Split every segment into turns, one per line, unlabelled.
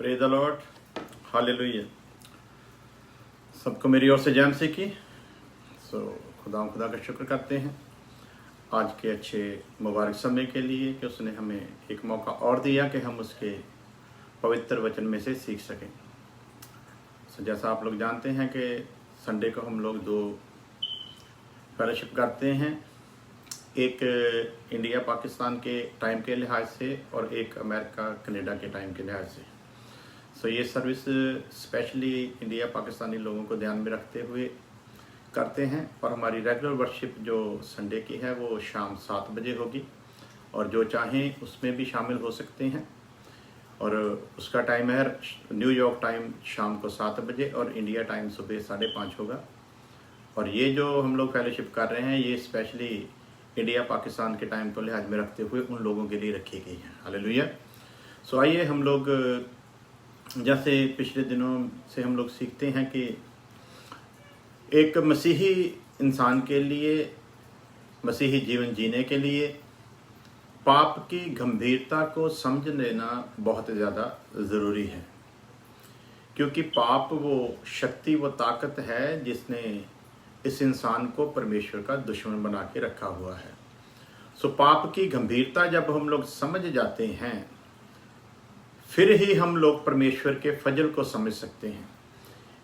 Praise the Lord, hallelujah. सबको मेरी ओर से जय मसीह की। खुदा का शुक्र करते हैं आज के अच्छे मुबारक समय के लिए कि उसने हमें एक मौका और दिया कि हम उसके पवित्र वचन में से सीख सकें। जैसा आप लोग जानते हैं कि संडे को हम लोग दो फेलोशिप करते हैं, एक इंडिया पाकिस्तान के टाइम के लिहाज से और एक अमेरिका कनाडा के टाइम के लिहाज से। ये सर्विस स्पेशली इंडिया पाकिस्तानी लोगों को ध्यान में रखते हुए करते हैं और हमारी रेगुलर वर्शिप जो संडे की है वो शाम 7 बजे होगी और जो चाहें उसमें भी शामिल हो सकते हैं। और उसका टाइम है न्यूयॉर्क टाइम शाम को 7 बजे और इंडिया टाइम सुबह 5:30 होगा। और ये जो हम लोग फेलोशिप कर रहे हैं ये स्पेशली इंडिया पाकिस्तान के टाइम को लिहाज में रखते हुए उन लोगों के लिए रखी गई है। हालेलुया। आइए हम लोग जैसे पिछले दिनों से हम लोग सीखते हैं कि एक मसीही इंसान के लिए, मसीही जीवन जीने के लिए पाप की गंभीरता को समझ लेना बहुत ज़्यादा ज़रूरी है, क्योंकि पाप वो शक्ति, वो ताकत है जिसने इस इंसान को परमेश्वर का दुश्मन बना के रखा हुआ है। पाप की गंभीरता जब हम लोग समझ जाते हैं फिर ही हम लोग परमेश्वर के फजल को समझ सकते हैं।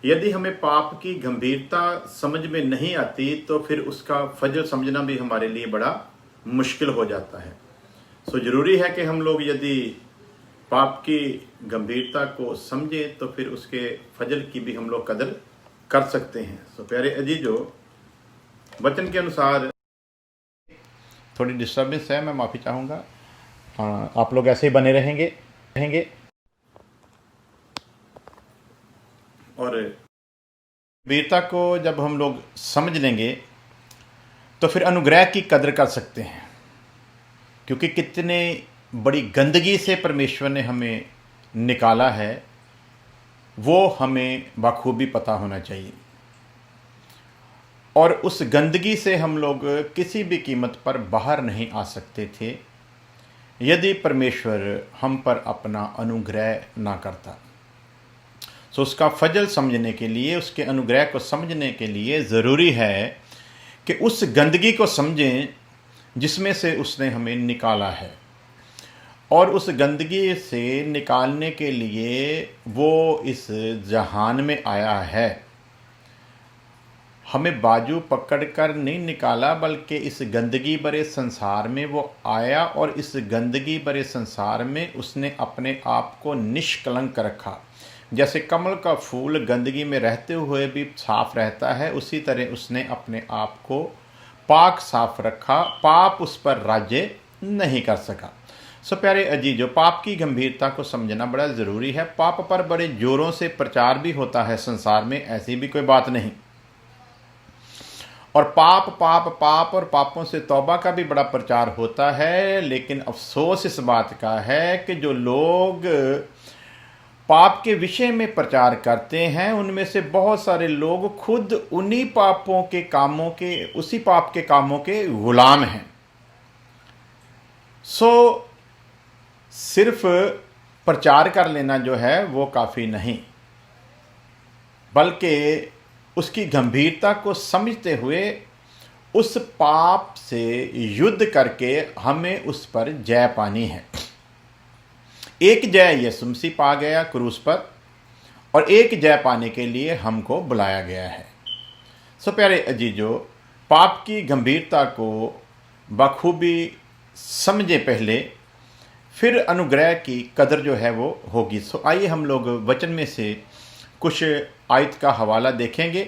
यदि हमें पाप की गंभीरता समझ में नहीं आती तो फिर उसका फजल समझना भी हमारे लिए बड़ा मुश्किल हो जाता है। जरूरी है कि हम लोग यदि पाप की गंभीरता को समझें तो फिर उसके फजल की भी हम लोग कदर कर सकते हैं। प्यारे अजीजों, वचन के अनुसार थोड़ी डिस्टर्बेंस है, मैं माफ़ी चाहूँगा। आप लोग ऐसे ही बने रहेंगे। और वीरता को जब हम लोग समझ लेंगे तो फिर अनुग्रह की कदर कर सकते हैं, क्योंकि कितने बड़ी गंदगी से परमेश्वर ने हमें निकाला है वो हमें बखूबी पता होना चाहिए। और उस गंदगी से हम लोग किसी भी कीमत पर बाहर नहीं आ सकते थे यदि परमेश्वर हम पर अपना अनुग्रह ना करता। उसका फजल समझने के लिए, उसके अनुग्रह को समझने के लिए ज़रूरी है कि उस गंदगी को समझें जिसमें से उसने हमें निकाला है। और उस गंदगी से निकालने के लिए वो इस जहान में आया है। हमें बाजू पकड़कर नहीं निकाला, बल्कि इस गंदगी भरे संसार में वो आया और इस गंदगी भरे संसार में उसने अपने आप को निष्कलंक रखा। जैसे कमल का फूल गंदगी में रहते हुए भी साफ रहता है, उसी तरह उसने अपने आप को पाक साफ रखा। पाप उस पर राज्य नहीं कर सका। प्यारे अजीजों, पाप की गंभीरता को समझना बड़ा ज़रूरी है। पाप पर बड़े जोरों से प्रचार भी होता है संसार में, ऐसी भी कोई बात नहीं। और पाप और पापों से तौबा का भी बड़ा प्रचार होता है। लेकिन अफसोस इस बात का है कि जो लोग पाप के विषय में प्रचार करते हैं उनमें से बहुत सारे लोग खुद उन्हीं पापों के कामों के, उसी पाप के कामों के गुलाम हैं। सिर्फ प्रचार कर लेना जो है वो काफ़ी नहीं, बल्कि उसकी गंभीरता को समझते हुए उस पाप से युद्ध करके हमें उस पर जय पानी है। एक जय यीशु मसीह पा गया क्रूस पर और एक जय पाने के लिए हमको बुलाया गया है। प्यारे अजीजों, पाप की गंभीरता को बखूबी समझे पहले, फिर अनुग्रह की कदर जो है वो होगी। आइए हम लोग वचन में से कुछ आयत का हवाला देखेंगे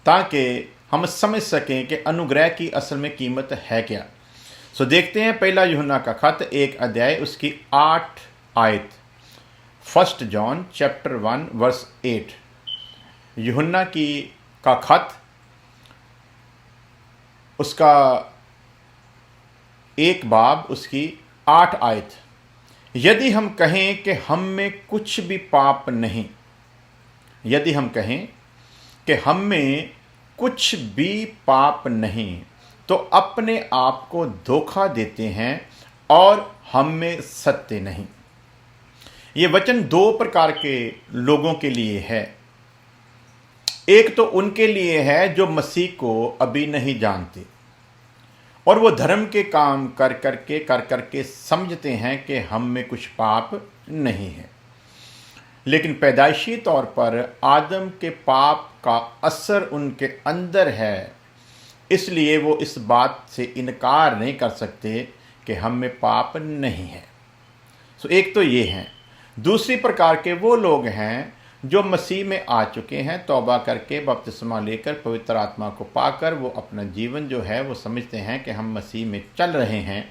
ताकि हम समझ सकें कि अनुग्रह की असल में कीमत है क्या। देखते हैं पहला यूहन्ना का खत 1 अध्याय उसकी 8 आयत। 1 जॉन चैप्टर 1 वर्स 8। यूहन्ना का खत उसका 1 बाब उसकी 8 आयत। यदि हम कहें कि हम में कुछ भी पाप नहीं, यदि हम कहें कि हम में कुछ भी पाप नहीं तो अपने आप को धोखा देते हैं और हम में सत्य नहीं। ये वचन दो प्रकार के लोगों के लिए है। एक तो उनके लिए है जो मसीह को अभी नहीं जानते और वो धर्म के काम कर करके समझते हैं कि हम में कुछ पाप नहीं है, लेकिन पैदाइशी तौर पर आदम के पाप का असर उनके अंदर है, इसलिए वो इस बात से इनकार नहीं कर सकते कि हम में पाप नहीं है। सो एक तो ये हैं। दूसरी प्रकार के वो लोग हैं जो मसीह में आ चुके हैं, तौबा करके बपतिस्मा लेकर पवित्र आत्मा को पाकर वो अपना जीवन जो है वो समझते हैं कि हम मसीह में चल रहे हैं,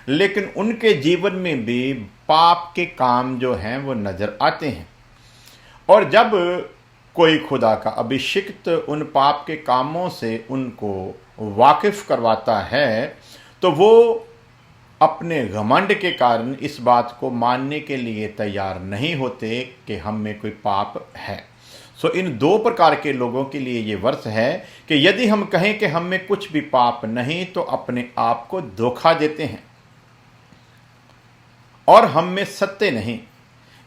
लेकिन उनके जीवन में भी पाप के काम जो हैं वो नज़र आते हैं। और जब कोई खुदा का अभिषिक्त उन पाप के कामों से उनको वाकिफ करवाता है तो वो अपने घमंड के कारण इस बात को मानने के लिए तैयार नहीं होते कि हम में कोई पाप है। सो इन दो प्रकार के लोगों के लिए ये वर्ष है कि यदि हम कहें कि हम में कुछ भी पाप नहीं तो अपने आप को धोखा देते हैं और हम में सत्य नहीं।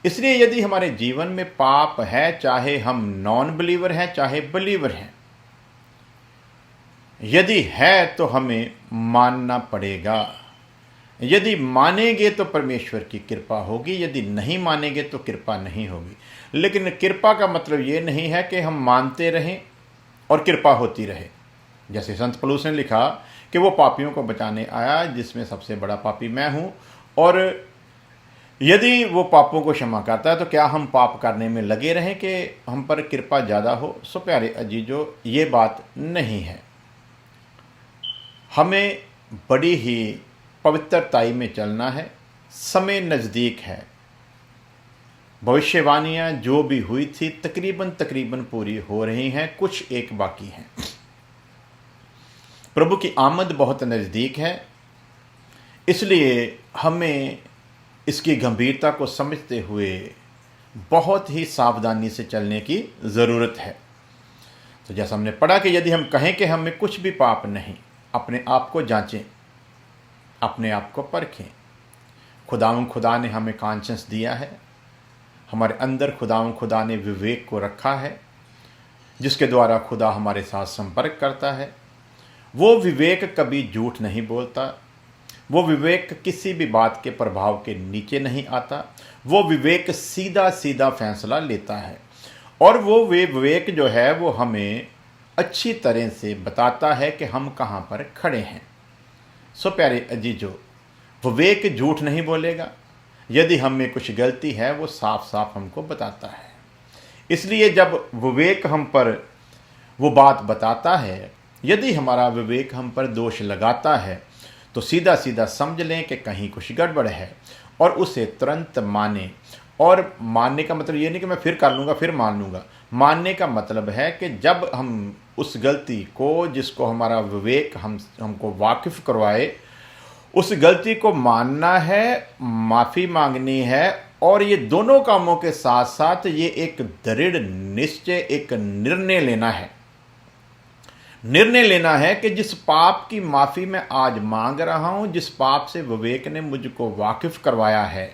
इसलिए यदि हमारे जीवन में पाप है, चाहे हम नॉन बिलीवर हैं चाहे बिलीवर हैं, यदि है तो हमें मानना पड़ेगा। यदि मानेंगे तो परमेश्वर की कृपा होगी, यदि नहीं मानेंगे तो कृपा नहीं होगी। लेकिन कृपा का मतलब ये नहीं है कि हम मानते रहें और कृपा होती रहे। जैसे संत पौलुस ने लिखा कि वो पापियों को बचाने आया जिसमें सबसे बड़ा पापी मैं हूँ, और यदि वो पापों को क्षमा करता है तो क्या हम पाप करने में लगे रहें कि हम पर कृपा ज़्यादा हो। सो प्यारे अजीजों, ये बात नहीं है। हमें बड़ी ही पवित्रताई में चलना है। समय नज़दीक है। भविष्यवाणियाँ जो भी हुई थी तकरीबन पूरी हो रही हैं, कुछ एक बाकी हैं। प्रभु की आमद बहुत नज़दीक है, इसलिए हमें इसकी गंभीरता को समझते हुए बहुत ही सावधानी से चलने की ज़रूरत है। तो जैसा हमने पढ़ा कि यदि हम कहें कि हमें कुछ भी पाप नहीं, अपने आप को जांचें, अपने आप को परखें। खुदा ने हमें कॉन्शियस दिया है, हमारे अंदर खुदा ने विवेक को रखा है, जिसके द्वारा खुदा हमारे साथ संपर्क करता है। वो विवेक कभी झूठ नहीं बोलता, वो विवेक किसी भी बात के प्रभाव के नीचे नहीं आता। वो विवेक सीधा सीधा फैसला लेता है, और वो विवेक जो है वो हमें अच्छी तरह से बताता है कि हम कहाँ पर खड़े हैं। सो प्यारे अजीजों, विवेक झूठ नहीं बोलेगा। यदि हम में कुछ गलती है वो साफ साफ हमको बताता है। इसलिए जब विवेक हम पर वो बात बताता है, यदि हमारा विवेक हम पर दोष लगाता है तो सीधा सीधा समझ लें कि कहीं कुछ गड़बड़ है और उसे तुरंत माने। और मानने का मतलब ये नहीं कि मैं फिर कर लूँगा फिर मान लूँगा। मानने का मतलब है कि जब हम उस गलती को, जिसको हमारा विवेक हमको वाकिफ करवाए, उस गलती को मानना है, माफ़ी मांगनी है, और ये दोनों कामों के साथ साथ ये एक दृढ़ निश्चय, एक निर्णय लेना है कि जिस पाप की माफ़ी मैं आज मांग रहा हूँ, जिस पाप से विवेक ने मुझको वाकिफ करवाया है,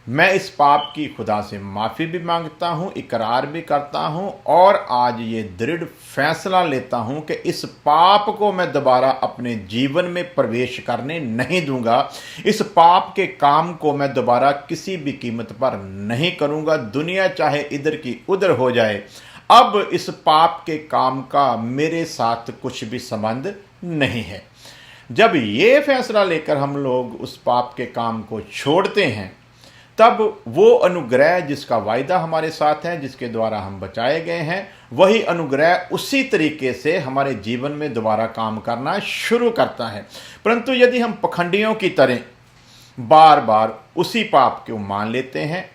मैं इस पाप की खुदा से माफ़ी भी मांगता हूँ, इकरार भी करता हूँ, और आज ये दृढ़ फैसला लेता हूँ कि इस पाप को मैं दोबारा अपने जीवन में प्रवेश करने नहीं दूंगा। इस पाप के काम को मैं दोबारा किसी भी कीमत पर नहीं करूँगा, दुनिया चाहे इधर की उधर हो जाए। अब इस पाप के काम का मेरे साथ कुछ भी संबंध नहीं है। जब ये फैसला लेकर हम लोग उस पाप के काम को छोड़ते हैं, तब वो अनुग्रह जिसका वायदा हमारे साथ है, जिसके द्वारा हम बचाए गए हैं, वही अनुग्रह उसी तरीके से हमारे जीवन में दोबारा काम करना शुरू करता है। परंतु यदि हम पखंडियों की तरह बार बार उसी पाप को मान लेते हैं,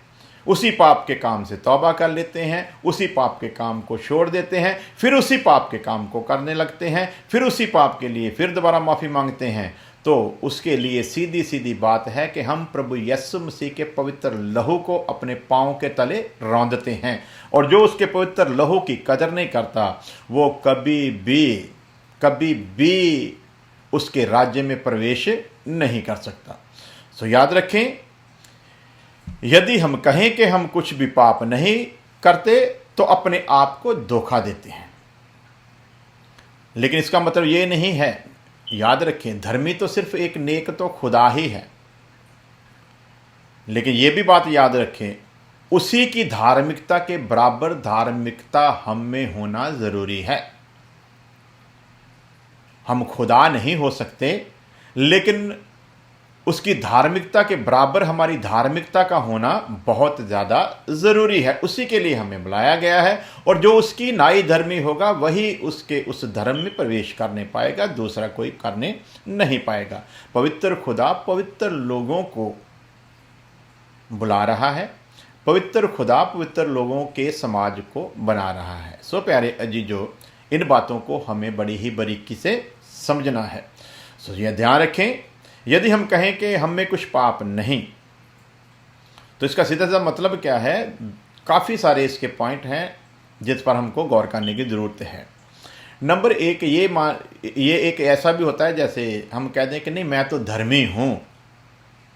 उसी पाप के काम से तौबा कर लेते हैं, उसी पाप के काम को छोड़ देते हैं, फिर उसी पाप के काम को करने लगते हैं, फिर उसी पाप के लिए फिर दोबारा माफ़ी मांगते हैं, तो उसके लिए सीधी सीधी बात है कि हम प्रभु यीशु मसीह के पवित्र लहू को अपने पाँव के तले रौंदते हैं। और जो उसके पवित्र लहू की कदर नहीं करता, वो कभी भी उसके राज्य में प्रवेश नहीं कर सकता। सो याद रखें यदि हम कहें कि हम कुछ भी पाप नहीं करते तो अपने आप को धोखा देते हैं। लेकिन इसका मतलब ये नहीं है, याद रखें, धर्मी तो सिर्फ एक नेक तो खुदा ही है। लेकिन ये भी बात याद रखें, उसी की धार्मिकता के बराबर धार्मिकता हम में होना जरूरी है। हम खुदा नहीं हो सकते, लेकिन उसकी धार्मिकता के बराबर हमारी धार्मिकता का होना बहुत ज़्यादा ज़रूरी है। उसी के लिए हमें बुलाया गया है, और जो उसकी नाई धर्मी होगा वही उसके उस धर्म में प्रवेश करने पाएगा, दूसरा कोई करने नहीं पाएगा। पवित्र खुदा पवित्र लोगों को बुला रहा है, पवित्र खुदा पवित्र लोगों के समाज को बना रहा है। सो प्यारे अजीजों, इन बातों को हमें बड़ी ही बारीकी से समझना है। सो यह ध्यान रखें, यदि हम कहें कि हम में कुछ पाप नहीं, तो इसका सीधा सा मतलब क्या है? काफ़ी सारे इसके पॉइंट हैं जिस पर हमको गौर करने की ज़रूरत है। नंबर एक, ये एक ऐसा भी होता है जैसे हम कह दें कि नहीं मैं तो धर्मी हूँ,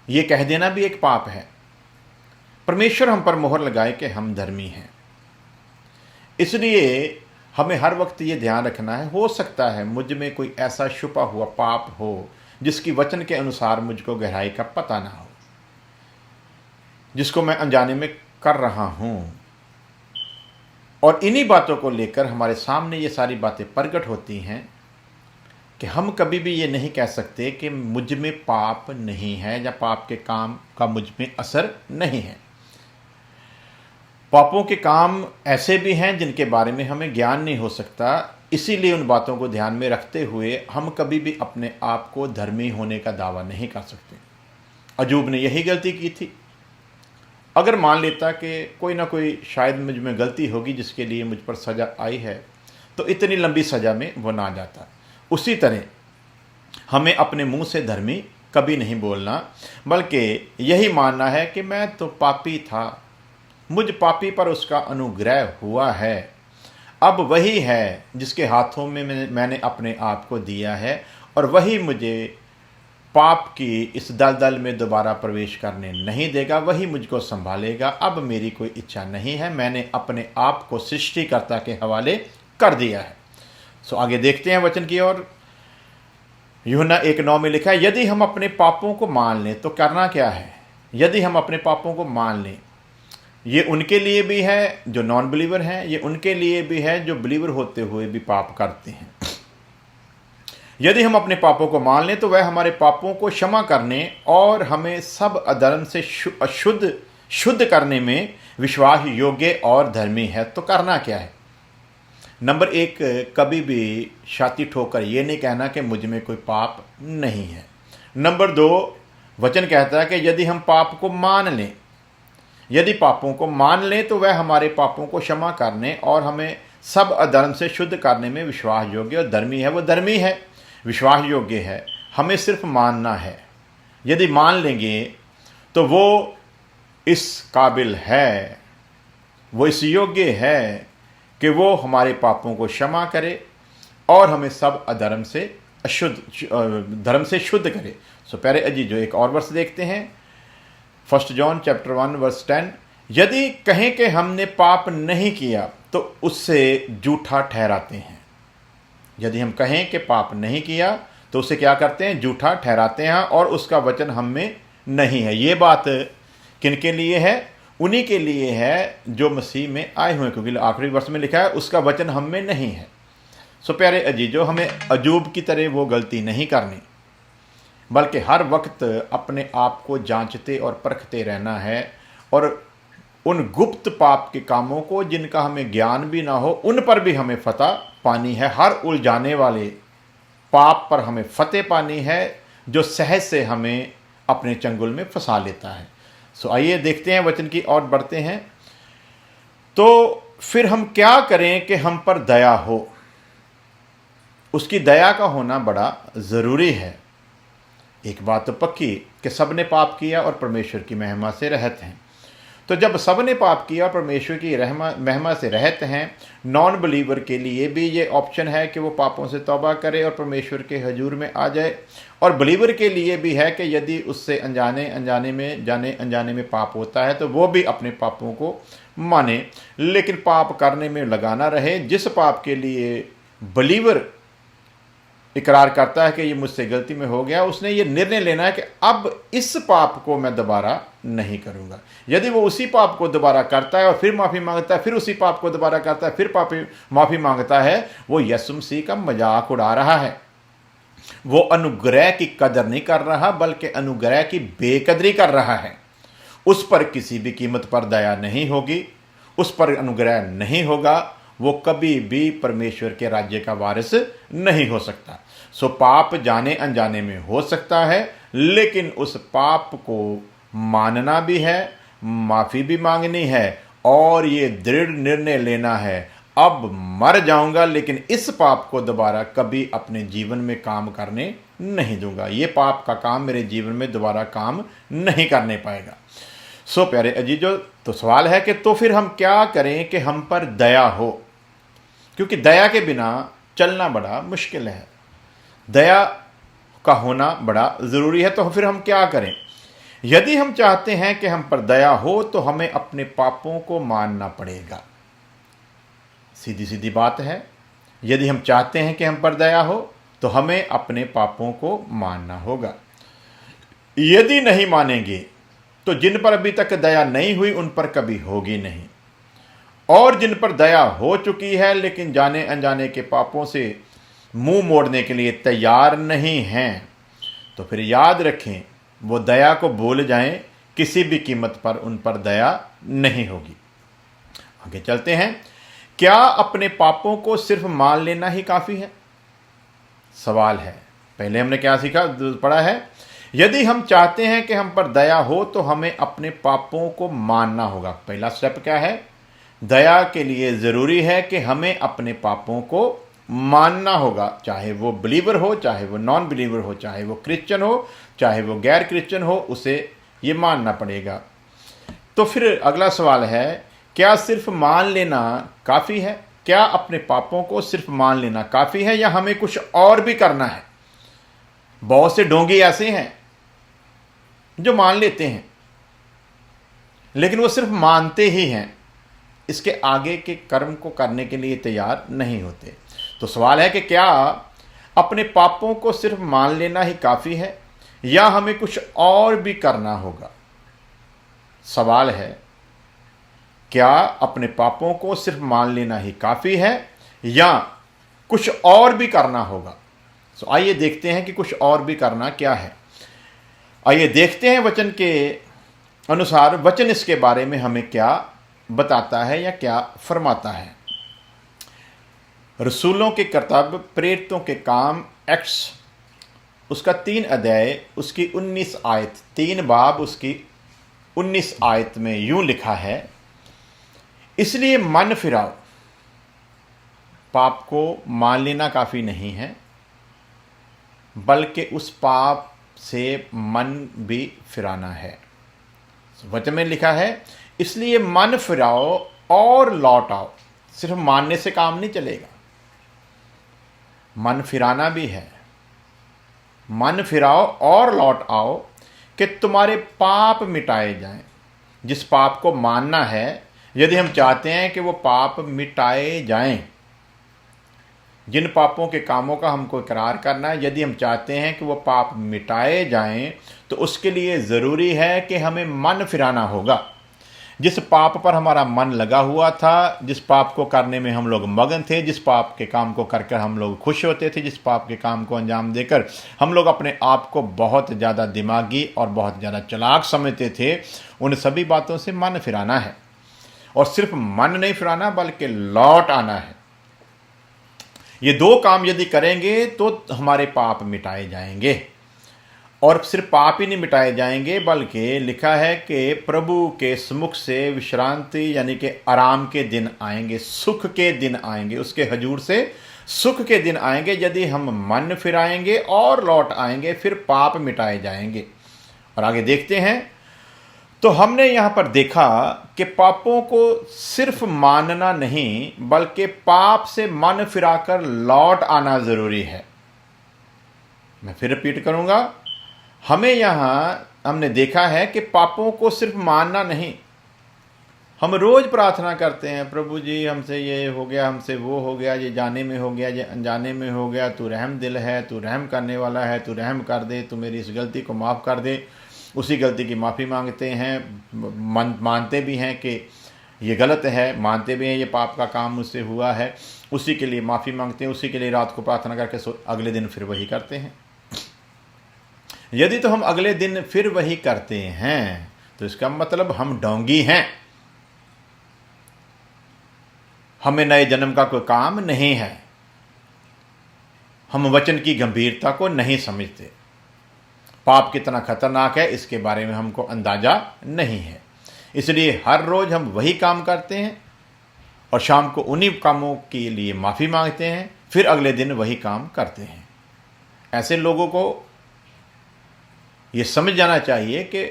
ये कह देना भी एक पाप है। परमेश्वर हम पर मोहर लगाए कि हम धर्मी हैं, इसलिए हमें हर वक्त ये ध्यान रखना है, हो सकता है मुझ में कोई ऐसा छुपा हुआ पाप हो जिसकी वचन के अनुसार मुझको गहराई का पता ना हो, जिसको मैं अनजाने में कर रहा हूँ, और इन्हीं बातों को लेकर हमारे सामने ये सारी बातें प्रकट होती हैं कि हम कभी भी ये नहीं कह सकते कि मुझ में पाप नहीं है या पाप के काम का मुझ में असर नहीं है। पापों के काम ऐसे भी हैं जिनके बारे में हमें ज्ञान नहीं हो सकता, इसीलिए उन बातों को ध्यान में रखते हुए हम कभी भी अपने आप को धर्मी होने का दावा नहीं कर सकते। अयूब ने यही गलती की थी। अगर मान लेता कि कोई ना कोई शायद मुझ में गलती होगी जिसके लिए मुझ पर सज़ा आई है, तो इतनी लंबी सज़ा में वो ना जाता। उसी तरह हमें अपने मुंह से धर्मी कभी नहीं बोलना, बल्कि यही मानना है कि मैं तो पापी था, मुझ पापी पर उसका अनुग्रह हुआ है, अब वही है जिसके हाथों में मैंने अपने आप को दिया है, और वही मुझे पाप की इस दलदल में दोबारा प्रवेश करने नहीं देगा, वही मुझको संभालेगा। अब मेरी कोई इच्छा नहीं है, मैंने अपने आप को सृष्टिकर्ता के हवाले कर दिया है। सो आगे देखते हैं वचन की ओर। यूहन्ना 1:9 में लिखा है, यदि हम अपने पापों को मान लें, तो करना क्या है? यदि हम अपने पापों को मान लें, ये उनके लिए भी है जो नॉन बिलीवर हैं, ये उनके लिए भी है जो बिलीवर होते हुए भी पाप करते हैं। यदि हम अपने पापों को मान लें तो वह हमारे पापों को क्षमा करने और हमें सब अधर्म से शुद्ध करने में विश्वास योग्य और धर्मी है। तो करना क्या है? नंबर 1, कभी भी छाती ठोकर ये नहीं कहना कि मुझ में कोई पाप नहीं है। नंबर 2, वचन कहता है कि यदि हम पाप को मान लें, यदि पापों को मान लें तो वह हमारे पापों को क्षमा करने और हमें सब अधर्म से शुद्ध करने में विश्वास योग्य और धर्मी है। वो धर्मी है, विश्वास योग्य है, हमें सिर्फ मानना है। यदि मान लेंगे तो वो इस काबिल है, वो इस योग्य है कि वो हमारे पापों को क्षमा करे और हमें सब अधर्म से धर्म से शुद्ध करे। सो प्यारे अजीजों, एक और वर्ष देखते हैं, 1 जॉन चैप्टर 1 वर्स 10। यदि कहें कि हमने पाप नहीं किया तो उससे झूठा ठहराते हैं। यदि हम कहें कि पाप नहीं किया तो उसे क्या करते हैं? झूठा ठहराते हैं, और उसका वचन हम में नहीं है। ये बात किनके लिए है? उन्हीं के लिए है जो मसीह में आए हुए हैं, क्योंकि आखिरी वर्ष में लिखा है उसका वचन हम में नहीं है। सो प्यारे अजीजों, हमें अयूब की तरह वो गलती नहीं करनी, बल्कि हर वक्त अपने आप को जांचते और परखते रहना है, और उन गुप्त पाप के कामों को जिनका हमें ज्ञान भी ना हो उन पर भी हमें फतह पानी है। हर उलझाने वाले पाप पर हमें फतेह पानी है जो सहज से हमें अपने चंगुल में फंसा लेता है। सो आइए देखते हैं वचन की ओर बढ़ते हैं। तो फिर हम क्या करें कि हम पर दया हो? उसकी दया का होना बड़ा ज़रूरी है। एक बात तो पक्की कि सब ने पाप किया और परमेश्वर की महिमा से रहित हैं।
तो जब सब ने पाप किया और परमेश्वर की महिमा से रहते हैं, नॉन बिलीवर के लिए भी ये ऑप्शन है कि वो पापों से तौबा करे और परमेश्वर के हजूर में आ जाए, और बिलीवर के लिए भी है कि यदि उससे अनजाने में पाप होता है तो वो भी अपने पापों को माने, लेकिन पाप करने में लगा ना रहे। जिस पाप के लिए बिलीवर इकरार करता है कि ये मुझसे गलती में हो गया, उसने ये निर्णय लेना है कि अब इस पाप को मैं दोबारा नहीं करूंगा। यदि वो उसी पाप को दोबारा करता है और फिर माफ़ी मांगता है, फिर उसी पाप को दोबारा करता है, फिर माफ़ी मांगता है, वो यीशु मसीह का मजाक उड़ा रहा है। वो अनुग्रह की कदर नहीं कर रहा, बल्कि अनुग्रह की बेकदरी कर रहा है। उस पर किसी भी कीमत पर दया नहीं होगी, उस पर अनुग्रह नहीं होगा, वो कभी भी परमेश्वर के राज्य का वारिस नहीं हो सकता। सो पाप जाने अनजाने में हो सकता है, लेकिन उस पाप को मानना भी है, माफ़ी भी मांगनी है, और ये दृढ़ निर्णय लेना है, अब मर जाऊंगा लेकिन इस पाप को दोबारा कभी अपने जीवन में काम करने नहीं दूंगा। ये पाप का काम मेरे जीवन में दोबारा काम नहीं करने पाएगा। सो प्यारे अजीजों, तो सवाल है कि तो फिर हम क्या करें कि हम पर दया हो, क्योंकि दया के बिना चलना बड़ा मुश्किल है, दया का होना बड़ा ज़रूरी है। तो फिर हम क्या करें? यदि हम चाहते हैं कि हम पर दया हो तो हमें अपने पापों को मानना पड़ेगा। सीधी सीधी बात है। यदि हम चाहते हैं कि हम पर दया हो तो हमें अपने पापों को मानना होगा। यदि नहीं मानेंगे तो जिन पर अभी तक दया नहीं हुई उन पर कभी होगी नहीं, और जिन पर दया हो चुकी है लेकिन जाने अनजाने के पापों से मुंह मोड़ने के लिए तैयार नहीं हैं, तो फिर याद रखें वो दया को भूल जाएं, किसी भी कीमत पर उन पर दया नहीं होगी। आगे चलते हैं। क्या अपने पापों को सिर्फ मान लेना ही काफ़ी है? सवाल है। पहले हमने क्या सीखा, पढ़ा है, यदि हम चाहते हैं कि हम पर दया हो तो हमें अपने पापों को मानना होगा। पहला स्टेप क्या है? दया के लिए ज़रूरी है कि हमें अपने पापों को मानना होगा, चाहे वो बिलीवर हो, चाहे वो नॉन बिलीवर हो, चाहे वो क्रिश्चियन हो, चाहे वो गैर क्रिश्चियन हो, उसे ये मानना पड़ेगा। तो फिर अगला सवाल है, क्या सिर्फ मान लेना काफ़ी है? क्या अपने पापों को सिर्फ मान लेना काफ़ी है या हमें कुछ और भी करना है? बहुत से ढोंगी ऐसे हैं जो मान लेते हैं लेकिन वो सिर्फ मानते ही हैं, इसके आगे के कर्म को करने के लिए तैयार नहीं होते। तो सवाल है कि क्या अपने पापों को सिर्फ मान लेना ही काफ़ी है या हमें कुछ और भी करना होगा? सवाल है, क्या अपने पापों को सिर्फ मान लेना ही काफ़ी है या कुछ और भी करना होगा? तो आइए देखते हैं कि कुछ और भी करना क्या है। आइए देखते हैं वचन के अनुसार वचन इसके बारे में हमें क्या बताता है या क्या फरमाता है। रसूलों के कर्तव्य, प्रेरितों के काम, एक्ट्स उसका 3 अध्याय उसकी 19 आयत, 3 बाब उसकी 19 आयत में यूं लिखा है, इसलिए मन फिराओ। पाप को मान लेना काफ़ी नहीं है, बल्कि उस पाप से मन भी फिराना है। वचन में लिखा है, इसलिए मन फिराओ और लौट आओ। सिर्फ मानने से काम नहीं चलेगा, मन फिराना भी है। मन फिराओ और लौट आओ कि तुम्हारे पाप मिटाए जाएं। जिस पाप को मानना है, यदि हम चाहते हैं कि वो पाप मिटाए जाएं, जिन पापों के कामों का हमको इकरार करना है, यदि हम चाहते हैं कि वो पाप मिटाए जाएं, तो उसके लिए ज़रूरी है कि हमें मन फिराना होगा। जिस पाप पर हमारा मन लगा हुआ था, जिस पाप को करने में हम लोग मगन थे, जिस पाप के काम को करकर हम लोग खुश होते थे, जिस पाप के काम को अंजाम देकर हम लोग अपने आप को बहुत ज़्यादा दिमागी और बहुत ज़्यादा चालाक समझते थे, उन सभी बातों से मन फिराना है। और सिर्फ मन नहीं फिराना, बल्कि लौट आना है। ये 2 काम यदि करेंगे तो हमारे पाप मिटाए जाएंगे। और सिर्फ पाप ही नहीं मिटाए जाएंगे, बल्कि लिखा है कि प्रभु के सम्मुख से विश्रांति यानी कि आराम के दिन आएंगे, सुख के दिन आएंगे, उसके हजूर से सुख के दिन आएंगे। यदि हम मन फिराएंगे और लौट आएंगे, फिर पाप मिटाए जाएंगे। और आगे देखते हैं, तो हमने यहाँ पर देखा कि पापों को सिर्फ मानना नहीं बल्कि पाप से मन फिराकर लौट आना ज़रूरी है। मैं फिर रिपीट करूँगा, हमें यहाँ हमने देखा है कि पापों को सिर्फ मानना नहीं। हम रोज़ प्रार्थना करते हैं, प्रभु जी हमसे ये हो गया, हमसे वो हो गया, ये जाने में हो गया, ये अनजाने में हो गया, तू रहम दिल है, तू रहम करने वाला है, तू रहम कर दे, तू मेरी इस गलती को माफ़ कर दे। उसी गलती की माफ़ी मांगते हैं, मानते भी हैं कि ये गलत है, मानते भी हैं ये पाप का काम मुझसे हुआ है, उसी के लिए माफ़ी मांगते हैं, उसी के लिए रात को प्रार्थना करके अगले दिन फिर वही करते हैं। यदि तो हम अगले दिन फिर वही करते हैं तो इसका मतलब हम डोंगी हैं, हमें नए जन्म का कोई काम नहीं है, हम वचन की गंभीरता को नहीं समझते, पाप कितना खतरनाक है इसके बारे में हमको अंदाजा नहीं है। इसलिए हर रोज हम वही काम करते हैं और शाम को उन्हीं कामों के लिए माफ़ी मांगते हैं, फिर अगले दिन वही काम करते हैं। ऐसे लोगों को ये समझ जाना चाहिए कि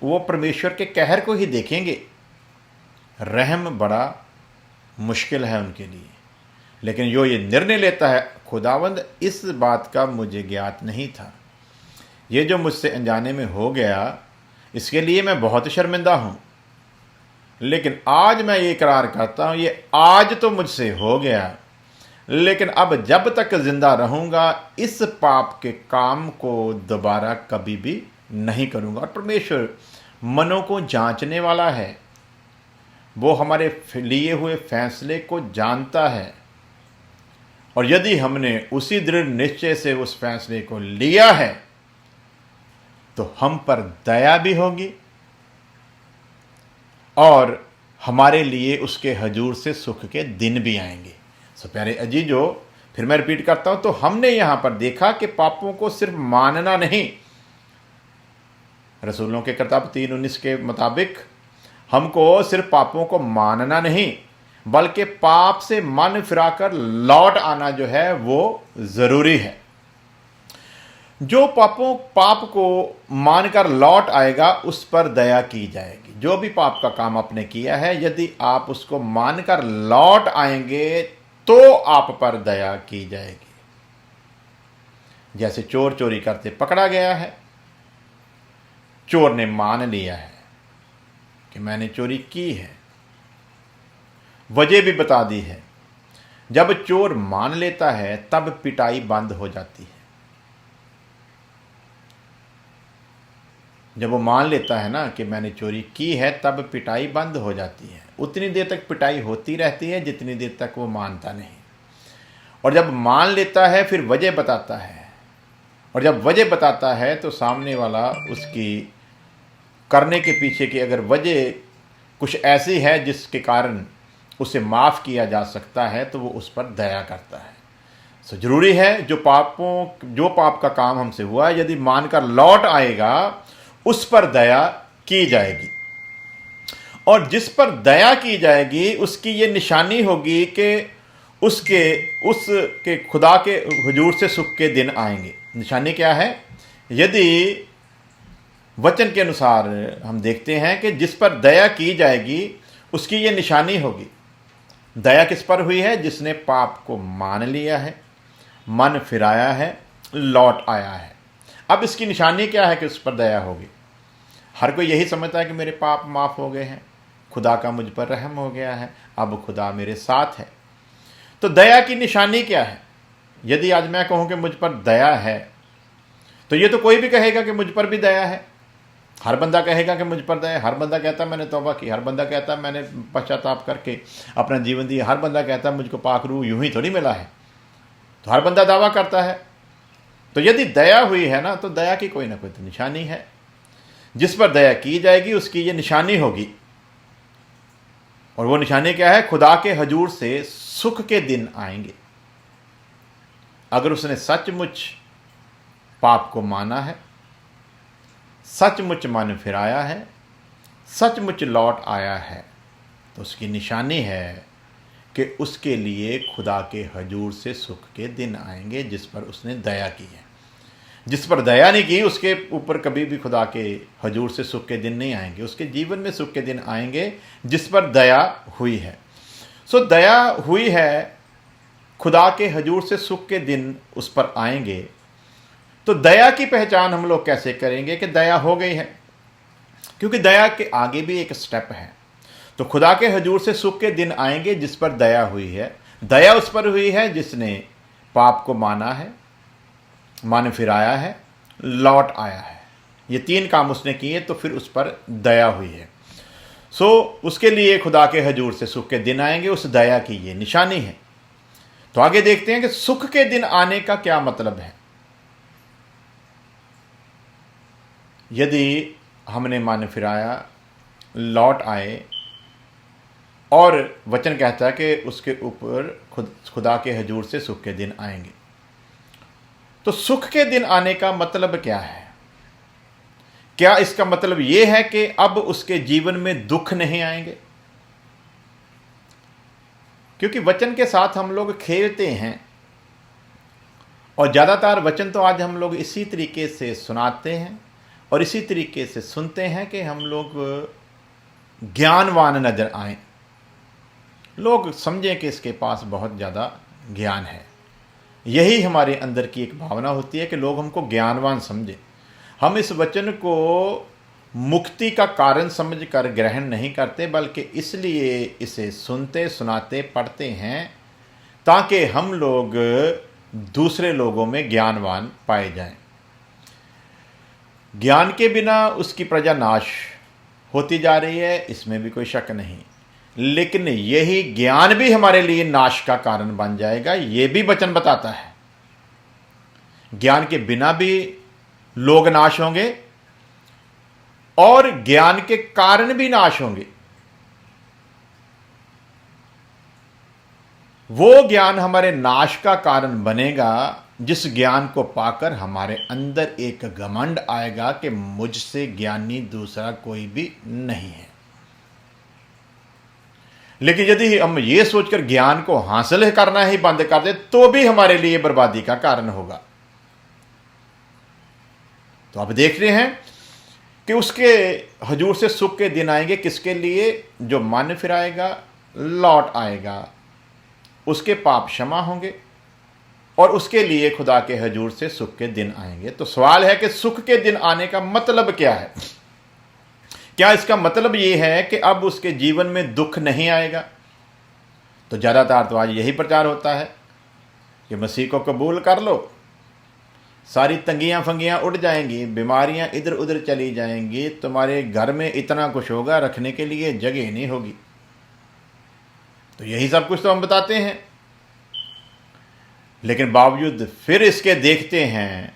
वो परमेश्वर के कहर को ही देखेंगे। रहम बड़ा मुश्किल है उनके लिए, लेकिन जो ये निर्णय लेता है, खुदावंद इस बात का मुझे ज्ञात नहीं था, ये जो मुझसे अनजाने में हो गया इसके लिए मैं बहुत शर्मिंदा हूँ, लेकिन आज मैं ये इकरार करता हूँ ये आज तो मुझसे हो गया, लेकिन अब जब तक जिंदा रहूँगा इस पाप के काम को दोबारा कभी भी नहीं करूँगा। और परमेश्वर मनों को जांचने वाला है, वो हमारे लिए हुए फैसले को जानता है, और यदि हमने उसी दृढ़ निश्चय से उस फैसले को लिया है तो हम पर दया भी होगी और हमारे लिए उसके हजूर से सुख के दिन भी आएंगे। सो प्यारे अजीजो, फिर मैं रिपीट करता हूं, तो हमने यहां पर देखा कि पापों को सिर्फ मानना नहीं, रसूलों के किताब 3:19 के मुताबिक हमको सिर्फ पापों को मानना नहीं बल्कि पाप से मन फिराकर लौट आना जो है वो जरूरी है। जो पाप को मानकर लौट आएगा उस पर दया की जाएगी। जो भी पाप का काम आपने किया है, यदि आप उसको मानकर लौट आएंगे तो आप पर दया की जाएगी। जैसे चोर चोरी करते पकड़ा गया है, चोर ने मान लिया है कि मैंने चोरी की है, वजह भी बता दी है। जब चोर मान लेता है तब पिटाई बंद हो जाती है। जब वो मान लेता है ना कि मैंने चोरी की है तब पिटाई बंद हो जाती है। उतनी देर तक पिटाई होती रहती है जितनी देर तक वो मानता नहीं, और जब मान लेता है फिर वजह बताता है, और जब वजह बताता है तो सामने वाला उसकी करने के पीछे की अगर वजह कुछ ऐसी है जिसके कारण उसे माफ़ किया जा सकता है तो वो उस पर दया करता है। सो जरूरी है जो पाप का काम हमसे हुआ यदि मानकर लौट आएगा उस पर दया की जाएगी, और जिस पर दया की जाएगी उसकी ये निशानी होगी कि उसके खुदा के हुजूर से सुख के दिन आएंगे। निशानी क्या है? यदि वचन के अनुसार हम देखते हैं कि जिस पर दया की जाएगी उसकी ये निशानी होगी। दया किस पर हुई है? जिसने पाप को मान लिया है, मन फिराया है, लौट आया है। अब इसकी निशानी क्या है कि उस पर दया होगी? हर कोई यही समझता है कि मेरे पाप माफ़ हो गए हैं, खुदा का मुझ पर रहम हो गया है, अब खुदा मेरे साथ है। तो दया की निशानी क्या है? यदि आज मैं कहूँ कि मुझ पर दया है तो ये तो कोई भी कहेगा कि मुझ पर भी दया है। हर बंदा कहेगा कि मुझ पर दया। हर बंदा कहता है मैंने तौबा की, हर बंदा कहता है मैंने पश्चाताप करके अपना जीवन दिया, हर बंदा कहता है मुझको पाक रूह यूं ही थोड़ी मिला है। तो हर बंदा दावा करता है। तो यदि दया हुई है ना तो दया की कोई ना कोई तो निशानी है। जिस पर दया की जाएगी उसकी ये निशानी होगी, और वो निशानी क्या है? खुदा के हजूर से सुख के दिन आएंगे। अगर उसने सचमुच पाप को माना है, सचमुच मन फिराया है, सचमुच लौट आया है, तो उसकी निशानी है कि उसके लिए खुदा के हजूर से सुख के दिन आएंगे जिस पर उसने दया की है। जिस पर दया नहीं की उसके ऊपर कभी भी खुदा के हजूर से सुख के दिन नहीं आएंगे। उसके जीवन में सुख के दिन आएंगे जिस पर दया हुई है। सो दया हुई है, खुदा के हजूर से सुख के दिन उस पर आएंगे। तो दया की पहचान हम लोग कैसे करेंगे कि दया हो गई है? क्योंकि दया के आगे भी एक स्टेप है। तो खुदा के हजूर से सुख के दिन आएंगे जिस पर दया हुई है। दया उस पर हुई है जिसने पाप को माना है, मन फिराया है, लौट आया है। ये 3 काम उसने किए तो फिर उस पर दया हुई है। सो उसके लिए खुदा के हजूर से सुख के दिन आएंगे, उस दया की ये निशानी है। तो आगे देखते हैं कि सुख के दिन आने का क्या मतलब है। यदि हमने मन फिराया, लौट आए, और वचन कहता है कि उसके ऊपर खुदा के हजूर से सुख के दिन आएंगे। तो सुख के दिन आने का मतलब क्या है? क्या इसका मतलब यह है कि अब उसके जीवन में दुख नहीं आएंगे? क्योंकि वचन के साथ हम लोग खेलते हैं, और ज़्यादातर वचन तो आज हम लोग इसी तरीके से सुनाते हैं और इसी तरीके से सुनते हैं कि हम लोग ज्ञानवान नजर आएं, लोग समझें कि इसके पास बहुत ज़्यादा ज्ञान है। यही हमारे अंदर की एक भावना होती है कि लोग हमको ज्ञानवान समझें। हम इस वचन को मुक्ति का कारण समझकर ग्रहण नहीं करते, बल्कि इसलिए इसे सुनते, सुनाते, पढ़ते हैं ताकि हम लोग दूसरे लोगों में ज्ञानवान पाए जाएं। ज्ञान के बिना उसकी प्रजा नाश होती जा रही है, इसमें भी कोई शक नहीं। लेकिन यही ज्ञान भी हमारे लिए नाश का कारण बन जाएगा, ये भी वचन बताता है। ज्ञान के बिना भी लोग नाश होंगे और ज्ञान के कारण भी नाश होंगे। वो ज्ञान हमारे नाश का कारण बनेगा जिस ज्ञान को पाकर हमारे अंदर एक घमंड आएगा कि मुझसे ज्ञानी दूसरा कोई भी नहीं है। लेकिन यदि हम ये सोचकर ज्ञान को हासिल करना ही बंद कर दे तो भी हमारे लिए बर्बादी का कारण होगा। तो अब देख रहे हैं कि उसके हजूर से सुख के दिन आएंगे किसके लिए? जो मन फिराएगा, लौट आएगा, उसके पाप क्षमा होंगे और उसके लिए खुदा के हजूर से सुख के दिन आएंगे। तो सवाल है कि सुख के दिन आने का मतलब क्या है? क्या इसका मतलब यह है कि अब उसके जीवन में दुख नहीं आएगा? तो ज़्यादातर तो आज यही प्रचार होता है कि मसीह को कबूल कर लो, सारी तंगियां फंगियां उड़ जाएंगी, बीमारियां इधर उधर चली जाएंगी, तुम्हारे घर में इतना कुछ होगा रखने के लिए जगह नहीं होगी। तो यही सब कुछ तो हम बताते हैं, लेकिन बावजूद फिर इसके देखते हैं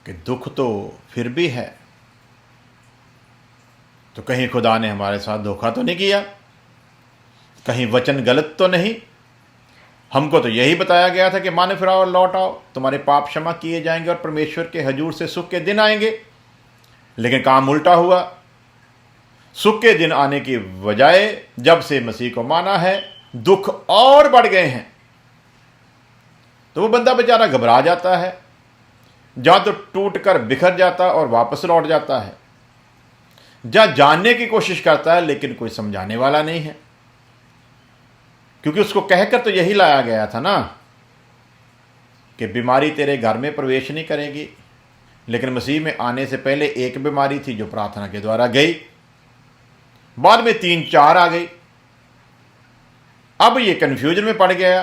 कि दुख तो फिर भी है। तो कहीं खुदा ने हमारे साथ धोखा तो नहीं किया, कहीं वचन गलत तो नहीं। हमको तो यही बताया गया था कि मन फिराओ और लौट आओ, तुम्हारे पाप क्षमा किए जाएंगे और परमेश्वर के हजूर से सुख के दिन आएंगे। लेकिन काम उल्टा हुआ। सुख के दिन आने की बजाय जब से मसीह को माना है दुख और बढ़ गए हैं। तो वो बंदा बेचारा घबरा जाता है, जहां तो टूट कर बिखर जाता और वापस लौट जाता है, जहां जानने की कोशिश करता है लेकिन कोई समझाने वाला नहीं है। क्योंकि उसको कहकर तो यही लाया गया था ना कि बीमारी तेरे घर में प्रवेश नहीं करेगी। लेकिन मसीह में आने से पहले एक बीमारी थी जो प्रार्थना के द्वारा गई, बाद में 3-4 आ गई। अब ये कंफ्यूजन में पड़ गया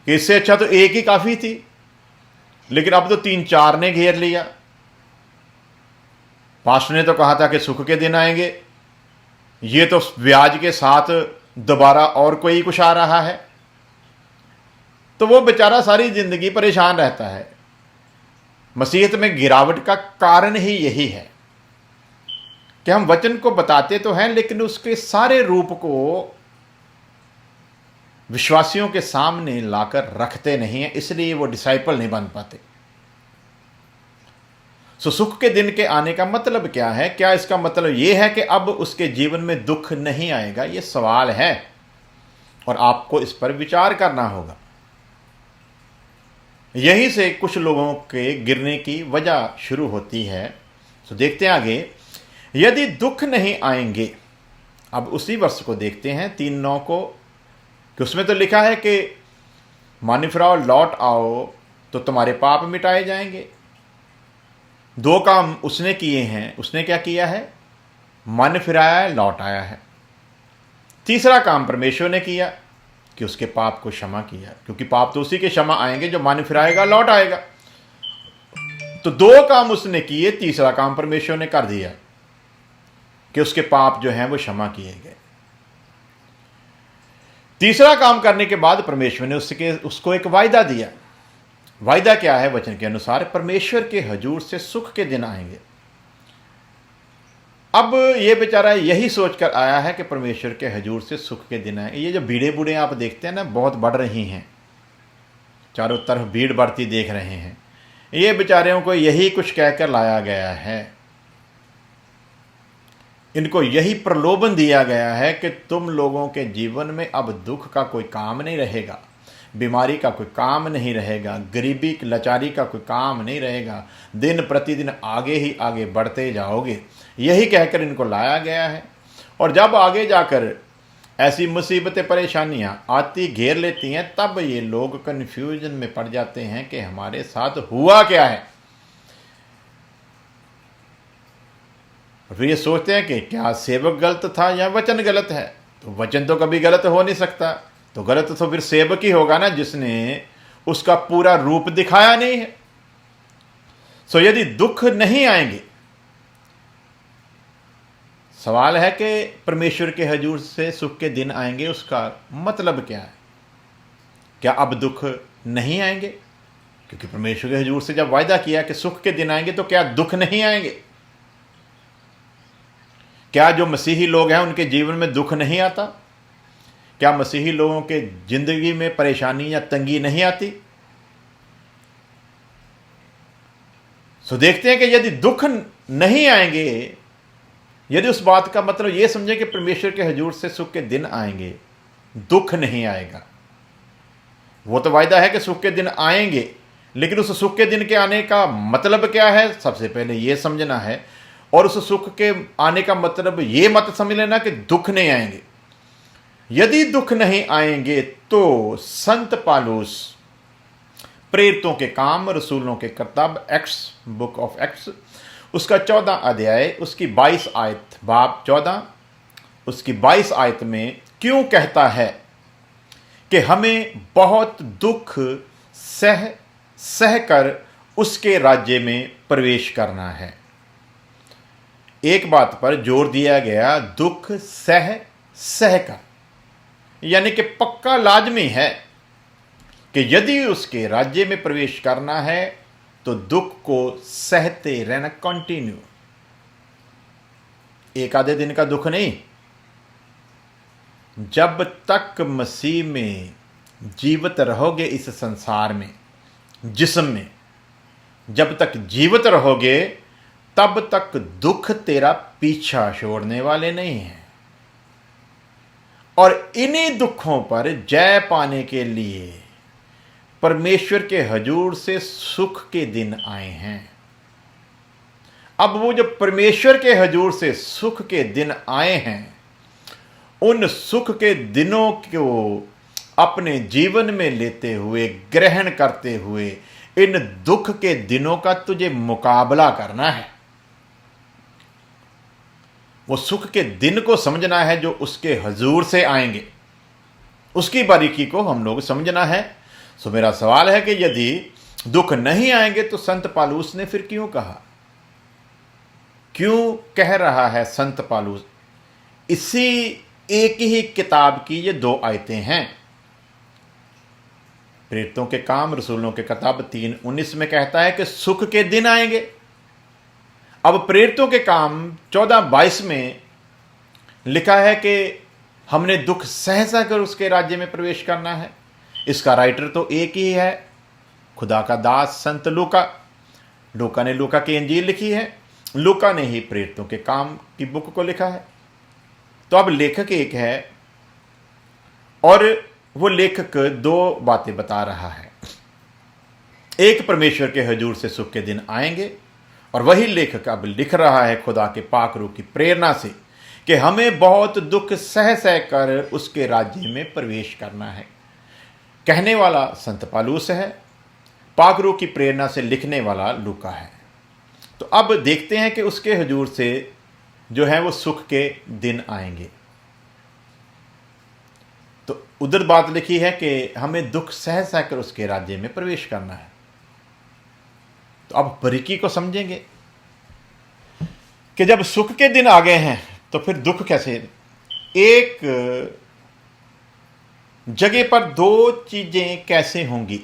कि इससे अच्छा तो एक ही काफी थी, लेकिन अब तो 3-4 ने घेर लिया। पास्टर ने तो कहा था कि सुख के दिन आएंगे, ये तो ब्याज के साथ दोबारा और कोई कुछ आ रहा है। तो वो बेचारा सारी जिंदगी परेशान रहता है। मसीहत में गिरावट का कारण ही यही है कि हम वचन को बताते तो हैं लेकिन उसके सारे रूप को विश्वासियों के सामने लाकर रखते नहीं हैं, इसलिए वो डिसाइपल नहीं बन पाते। सो सुख के दिन के आने का मतलब क्या है? क्या इसका मतलब यह है कि अब उसके जीवन में दुख नहीं आएगा? ये सवाल है और आपको इस पर विचार करना होगा। यहीं से कुछ लोगों के गिरने की वजह शुरू होती है। तो देखते हैं आगे, यदि दुख नहीं आएंगे, अब उसी वर्ष को देखते हैं 3:9 को, कि उसमें तो लिखा है कि मन फिराओ लौट आओ तो तुम्हारे पाप मिटाए जाएंगे। 2 काम उसने किए हैं। उसने क्या किया है? मन फिराया है, लौट आया है। तीसरा काम परमेश्वर ने किया कि उसके पाप को क्षमा किया, क्योंकि पाप तो उसी के क्षमा आएंगे जो मन फिराएगा, लौट आएगा। तो 2 काम उसने किए, तीसरा काम परमेश्वर ने कर दिया कि उसके पाप जो हैं वो क्षमा किए गए। तीसरा काम करने के बाद परमेश्वर ने उसको एक वायदा दिया। वायदा क्या है? वचन के अनुसार परमेश्वर के हजूर से सुख के दिन आएंगे। अब ये बेचारा यही सोचकर आया है कि परमेश्वर के हजूर से सुख के दिन आए। ये जो भीड़े बूढ़े आप देखते हैं ना, बहुत बढ़ रही हैं, चारों तरफ भीड़ बढ़ती देख रहे हैं। ये बेचारों को यही कुछ कहकर लाया गया है, इनको यही प्रलोभन दिया गया है कि तुम लोगों के जीवन में अब दुख का कोई काम नहीं रहेगा, बीमारी का कोई काम नहीं रहेगा, गरीबी लाचारी का कोई काम नहीं रहेगा, दिन प्रतिदिन आगे ही आगे बढ़ते जाओगे, यही कहकर इनको लाया गया है। और जब आगे जाकर ऐसी मुसीबतें परेशानियां आती घेर लेती हैं, तब ये लोग कन्फ्यूजन में पड़ जाते हैं कि हमारे साथ हुआ क्या है। फिर ये सोचते हैं कि क्या सेवक गलत था या वचन गलत है। तो वचन तो कभी गलत हो नहीं सकता, तो गलत तो फिर सेवक ही होगा ना, जिसने उसका पूरा रूप दिखाया नहीं है। सो यदि दुख नहीं आएंगे, सवाल है कि परमेश्वर के हजूर से सुख के दिन आएंगे, उसका मतलब क्या है? क्या अब दुख नहीं आएंगे? क्योंकि परमेश्वर के हजूर से जब वायदा किया कि सुख के दिन आएंगे, तो क्या दुख नहीं आएंगे? क्या जो मसीही लोग हैं उनके जीवन में दुख नहीं आता? क्या मसीही लोगों के जिंदगी में परेशानी या तंगी नहीं आती? सो देखते हैं कि यदि दुख नहीं आएंगे, यदि उस बात का मतलब यह समझे कि परमेश्वर के हजूर से सुख के दिन आएंगे, दुख नहीं आएगा। वो तो वायदा है कि सुख के दिन आएंगे, लेकिन उस सुख के दिन के आने का मतलब क्या है, सबसे पहले यह समझना है। और उस सुख के आने का मतलब ये मत समझ लेना कि दुख नहीं आएंगे। यदि दुख नहीं आएंगे तो संत पौलुस प्रेरितों के काम रसूलों के किताब एक्ट्स, बुक ऑफ एक्ट्स, उसका 14 अध्याय, उसकी 22 आयत, बाब 14 उसकी 22 आयत में क्यों कहता है कि हमें बहुत दुख सह कर उसके राज्य में प्रवेश करना है। एक बात पर जोर दिया गया, दुख सह कर, यानी कि पक्का लाजमी है कि यदि उसके राज्य में प्रवेश करना है तो दुख को सहते रहना, कंटिन्यू। एक आधे दिन का दुख नहीं, जब तक मसीह में जीवित रहोगे इस संसार में, जिस्म में जब तक जीवित रहोगे, तब तक दुख तेरा पीछा छोड़ने वाले नहीं हैं। और इन्हीं दुखों पर जय पाने के लिए परमेश्वर के हजूर से सुख के दिन आए हैं। अब वो जो परमेश्वर के हजूर से सुख के दिन आए हैं, उन सुख के दिनों को अपने जीवन में लेते हुए, ग्रहण करते हुए, इन दुख के दिनों का तुझे मुकाबला करना है। वो सुख के दिन को समझना है जो उसके हजूर से आएंगे, उसकी बारीकी को हम लोग समझना है। सो मेरा सवाल है कि यदि दुख नहीं आएंगे तो संत पौलुस ने फिर क्यों कहा? क्यों कह रहा है संत पौलुस? इसी एक ही किताब की ये 2 आयतें हैं। प्रेरितों के काम रसूलों के किताब 3:19 में कहता है कि सुख के दिन आएंगे। अब प्रेरितों के काम 14:22 में लिखा है कि हमने दुख सह कर उसके राज्य में प्रवेश करना है। इसका राइटर तो एक ही है, खुदा का दास संत लूका। लूका ने लूका की इंजील लिखी है, लूका ने ही प्रेरितों के काम की बुक को लिखा है। तो अब लेखक एक है और वो लेखक 2 बातें बता रहा है। एक परमेश्वर के हजूर से सुख के दिन आएंगे। और वही लेखक अब लिख रहा है खुदा के पाक रूह की प्रेरणा से कि हमें बहुत दुख सह सह कर उसके राज्य में प्रवेश करना है। कहने वाला संत पालूस है, पाक रूह की प्रेरणा से लिखने वाला लूका है। तो अब देखते हैं कि उसके हजूर से जो है वो सुख के दिन आएंगे। तो उधर बात लिखी है कि हमें दुख सह सह कर उसके राज्य में प्रवेश करना है। तो अब बारीकी को समझेंगे कि जब सुख के दिन आ गए हैं तो फिर दुख कैसे। एक जगह पर दो चीजें कैसे होंगी,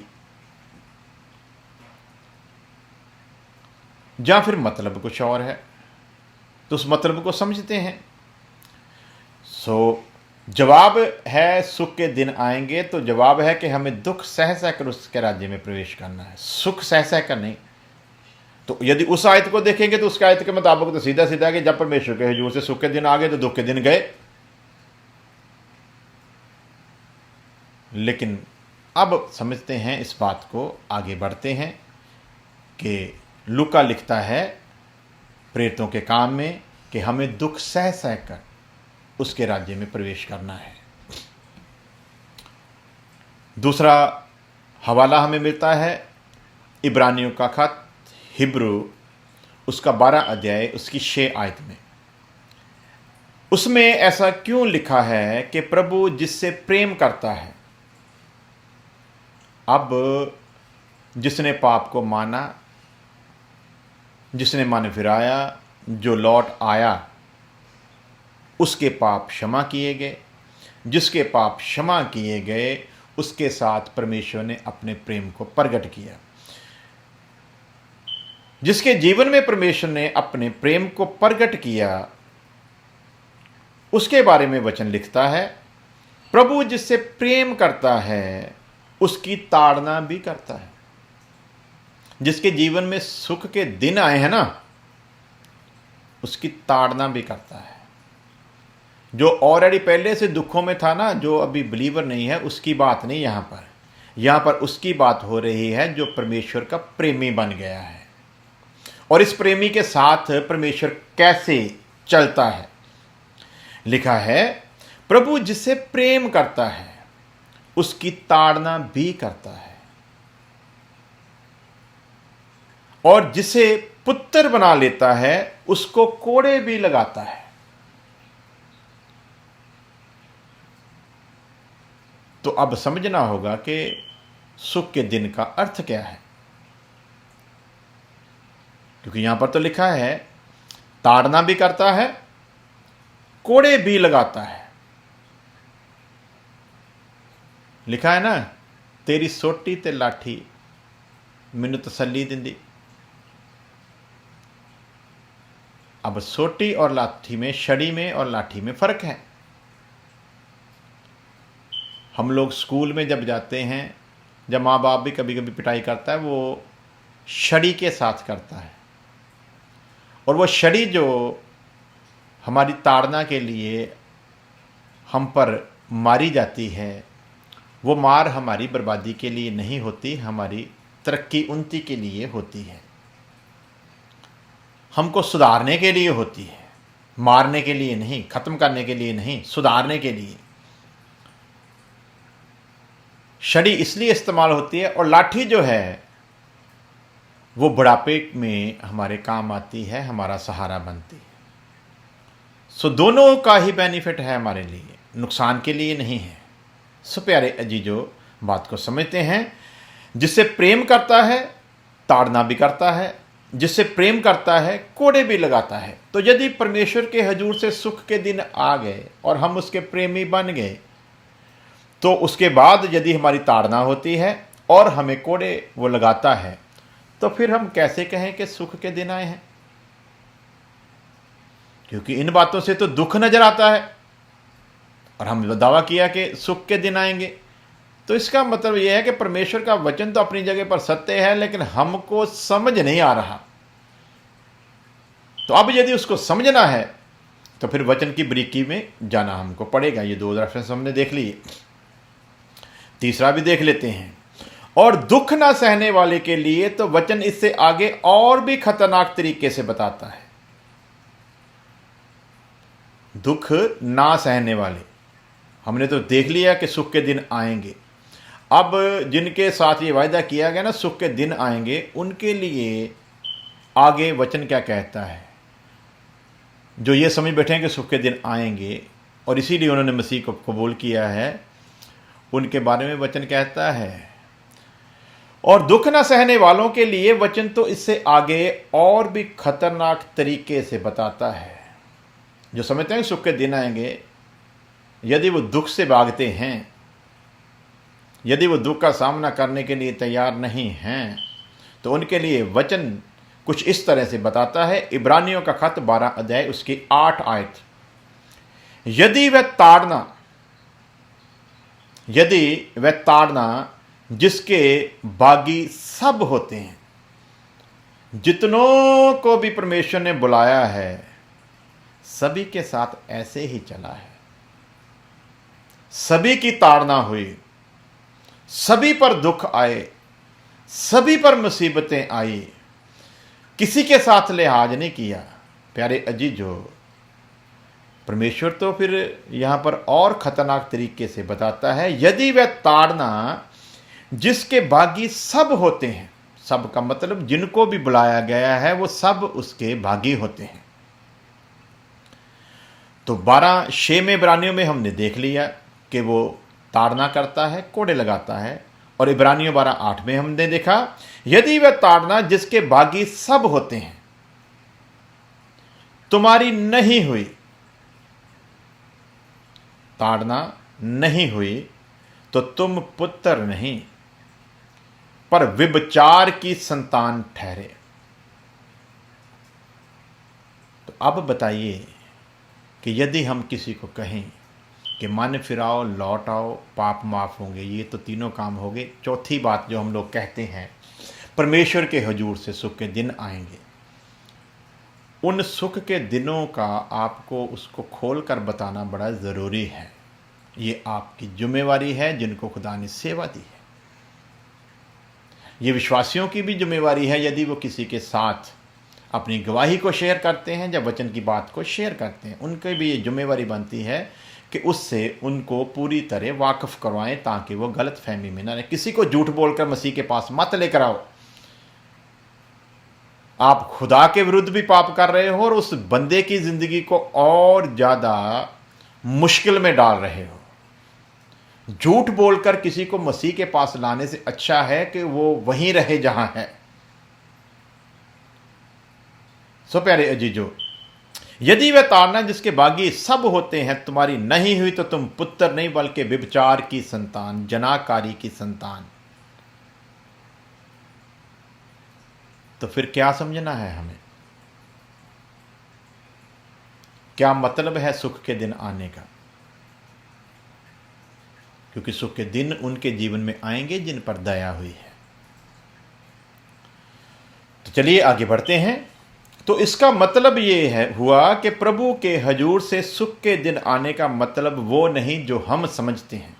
या फिर मतलब कुछ और है, तो उस मतलब को समझते हैं। जवाब है सुख के दिन आएंगे, तो जवाब है कि हमें दुख सह सह कर उसके राज्य में प्रवेश करना है, सुख सह सह कर नहीं। तो यदि उस आयत को देखेंगे तो उसके आयत के मुताबिक तो सीधा सीधा कि जब परमेश्वर के हुजूर से सुख के दिन आ गए तो दुख के दिन गए। लेकिन अब समझते हैं इस बात को, आगे बढ़ते हैं कि लूका लिखता है प्रेरितों के काम में कि हमें दुख सह सह कर उसके राज्य में प्रवेश करना है। दूसरा हवाला हमें मिलता है इब्रानियों का खत हिब्रू उसका 12 अध्याय उसकी 6 आयत में। उसमें ऐसा क्यों लिखा है कि प्रभु जिससे प्रेम करता है। अब जिसने पाप को माना, जिसने मन फिराया, जो लौट आया, उसके पाप क्षमा किए गए। जिसके पाप क्षमा किए गए उसके साथ परमेश्वर ने अपने प्रेम को प्रकट किया। जिसके जीवन में परमेश्वर ने अपने प्रेम को प्रकट किया उसके बारे में वचन लिखता है, प्रभु जिससे प्रेम करता है उसकी ताड़ना भी करता है। जिसके जीवन में सुख के दिन आए हैं ना, उसकी ताड़ना भी करता है। जो ऑलरेडी पहले से दुखों में था ना, जो अभी बिलीवर नहीं है, उसकी बात नहीं यहां पर उसकी बात हो रही है जो परमेश्वर का प्रेमी बन गया है। और इस प्रेमी के साथ परमेश्वर कैसे चलता है। लिखा है प्रभु जिससे प्रेम करता है उसकी ताड़ना भी करता है, और जिसे पुत्र बना लेता है उसको कोड़े भी लगाता है। तो अब समझना होगा कि सुख के दिन का अर्थ क्या है, क्योंकि यहां पर तो लिखा है ताड़ना भी करता है, कोड़े भी लगाता है। लिखा है ना, तेरी सोटी ते लाठी मैनू तसल्ली दिंदी। अब सोटी और लाठी में, छड़ी में और लाठी में फर्क है। हम लोग स्कूल में जब जाते हैं, जब माँ बाप भी कभी कभी पिटाई करता है, वो छड़ी के साथ करता है। और वो छड़ी जो हमारी ताड़ना के लिए हम पर मारी जाती है, वो मार हमारी बर्बादी के लिए नहीं होती, हमारी तरक्की उन्नति के लिए होती है, हमको सुधारने के लिए होती है, मारने के लिए नहीं, खत्म करने के लिए नहीं, सुधारने के लिए। छड़ी इसलिए इस्तेमाल होती है, और लाठी जो है वो बुढ़ापे में हमारे काम आती है, हमारा सहारा बनती है। सो दोनों का ही बेनिफिट है हमारे लिए, नुकसान के लिए नहीं है। सो प्यारे अजीजों, बात को समझते हैं। जिससे प्रेम करता है ताड़ना भी करता है, जिससे प्रेम करता है कोड़े भी लगाता है। तो यदि परमेश्वर के हजूर से सुख के दिन आ गए और हम उसके प्रेमी बन गए, तो उसके बाद यदि हमारी ताड़ना होती है और हमें कोड़े वो लगाता है, तो फिर हम कैसे कहें कि सुख के दिन आए हैं? क्योंकि इन बातों से तो दुख नजर आता है, और हम दावा किया कि सुख के दिन आएंगे। तो इसका मतलब यह है कि परमेश्वर का वचन तो अपनी जगह पर सत्य है, लेकिन हमको समझ नहीं आ रहा। तो अब यदि उसको समझना है तो फिर वचन की बारीकी में जाना हमको पड़ेगा। ये 2 रेफरेंस हमने देख लिए, तीसरा भी देख लेते हैं। और दुख ना सहने वाले के लिए तो वचन इससे आगे और भी खतरनाक तरीके से बताता है। दुख ना सहने वाले, हमने तो देख लिया कि सुख के दिन आएंगे। अब जिनके साथ ये वायदा किया गया ना सुख के दिन आएंगे, उनके लिए आगे वचन क्या कहता है। जो ये समझ बैठे हैं कि सुख के दिन आएंगे और इसीलिए उन्होंने मसीह को कबूल किया है, उनके बारे में वचन कहता है। और दुख न सहने वालों के लिए वचन तो इससे आगे और भी खतरनाक तरीके से बताता है। जो समझते हैं सुख के दिन आएंगे, यदि वो दुख से भागते हैं, यदि वो दुख का सामना करने के लिए तैयार नहीं हैं, तो उनके लिए वचन कुछ इस तरह से बताता है। इब्रानियों का खत 12 अध्याय उसकी 8 आयत, यदि वह ताड़ना जिसके बागी सब होते हैं, जितनों को भी परमेश्वर ने बुलाया है, सभी के साथ ऐसे ही चला है। सभी की ताड़ना हुई, सभी पर दुख आए, सभी पर मुसीबतें आई, किसी के साथ लिहाज नहीं किया। प्यारे अजीजों, परमेश्वर तो फिर यहां पर और खतरनाक तरीके से बताता है, यदि वह ताड़ना जिसके भागी सब होते हैं, सब का मतलब जिनको भी बुलाया गया है वो सब उसके भागी होते हैं। तो 12:6 में इब्रानियों में हमने देख लिया कि वो ताड़ना करता है, कोड़े लगाता है। और इब्रानियों 12:8 में हमने देखा, यदि वह ताड़ना जिसके भागी सब होते हैं तुम्हारी नहीं हुई, ताड़ना नहीं हुई, तो तुम पुत्र नहीं पर व्यभिचार की संतान ठहरे। तो अब बताइए कि यदि हम किसी को कहें कि मन फिराओ, लौट आओ, पाप माफ होंगे, ये तो तीनों काम हो गए। चौथी बात जो हम लोग कहते हैं, परमेश्वर के हुजूर से सुख के दिन आएंगे। उन सुख के दिनों का आपको उसको खोल कर बताना बड़ा ज़रूरी है। ये आपकी जिम्मेवारी है जिनको खुदा ने सेवा दी है। ये विश्वासियों की भी जिम्मेवारी है, यदि वो किसी के साथ अपनी गवाही को शेयर करते हैं, जब वचन की बात को शेयर करते हैं, उनकी भी ये जिम्मेवारी बनती है कि उससे उनको पूरी तरह वाकिफ करवाएं, ताकि वो गलत फहमी में ना रहे। किसी को झूठ बोलकर मसीह के पास मत लेकर आओ। आप खुदा के विरुद्ध भी पाप कर रहे हो और उस बंदे की जिंदगी को और ज्यादा मुश्किल में डाल रहे हो। झूठ बोलकर किसी को मसीह के पास लाने से अच्छा है कि वो वहीं रहे जहां है। सो प्यारे अजीजों, यदि वह ताड़ना जिसके बागी सब होते हैं तुम्हारी नहीं हुई, तो तुम पुत्र नहीं बल्कि व्यभिचार की संतान, जनाकारी की संतान। तो फिर क्या समझना है हमें? क्या मतलब है सुख के दिन आने का? क्योंकि सुख के दिन उनके जीवन में आएंगे जिन पर दया हुई है। तो चलिए आगे बढ़ते हैं। तो इसका मतलब ये है हुआ कि प्रभु के हजूर से सुख के दिन आने का मतलब वो नहीं जो हम समझते हैं,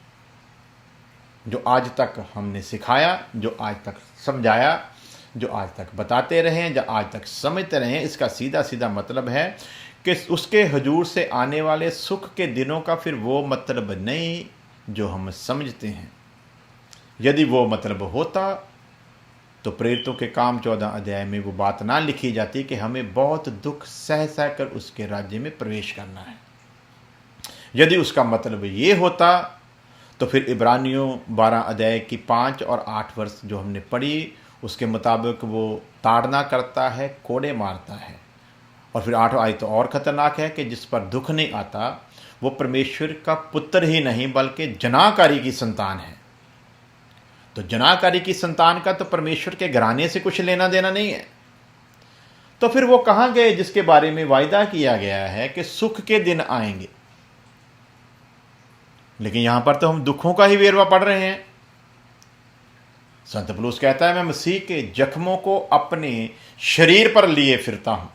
जो आज तक हमने सिखाया, जो आज तक समझाया, जो आज तक बताते रहे, जो आज तक समझते रहे। इसका सीधा सीधा मतलब है कि उसके हजूर से आने वाले सुख के दिनों का फिर वो मतलब नहीं जो हम समझते हैं। यदि वो मतलब होता तो प्रेरितों के काम 14 अध्याय में वो बात ना लिखी जाती कि हमें बहुत दुख सह सह कर उसके राज्य में प्रवेश करना है। यदि उसका मतलब ये होता तो फिर इब्रानियों 12 अध्याय की 5 और 8 वर्ष जो हमने पढ़ी, उसके मुताबिक वो ताड़ना करता है, कोड़े मारता है। और फिर 8 आयत तो और ख़तरनाक है कि जिस पर दुख नहीं आता वो परमेश्वर का पुत्र ही नहीं बल्कि जनाकारी की संतान है। तो जनाकारी की संतान का तो परमेश्वर के घराने से कुछ लेना देना नहीं है। तो फिर वो कहाँ गए जिसके बारे में वायदा किया गया है कि सुख के दिन आएंगे? लेकिन यहां पर तो हम दुखों का ही वेरवा पढ़ रहे हैं। संत पौलुस कहता है, मैं मसीह के जख्मों को अपने शरीर पर लिए फिरता हूं।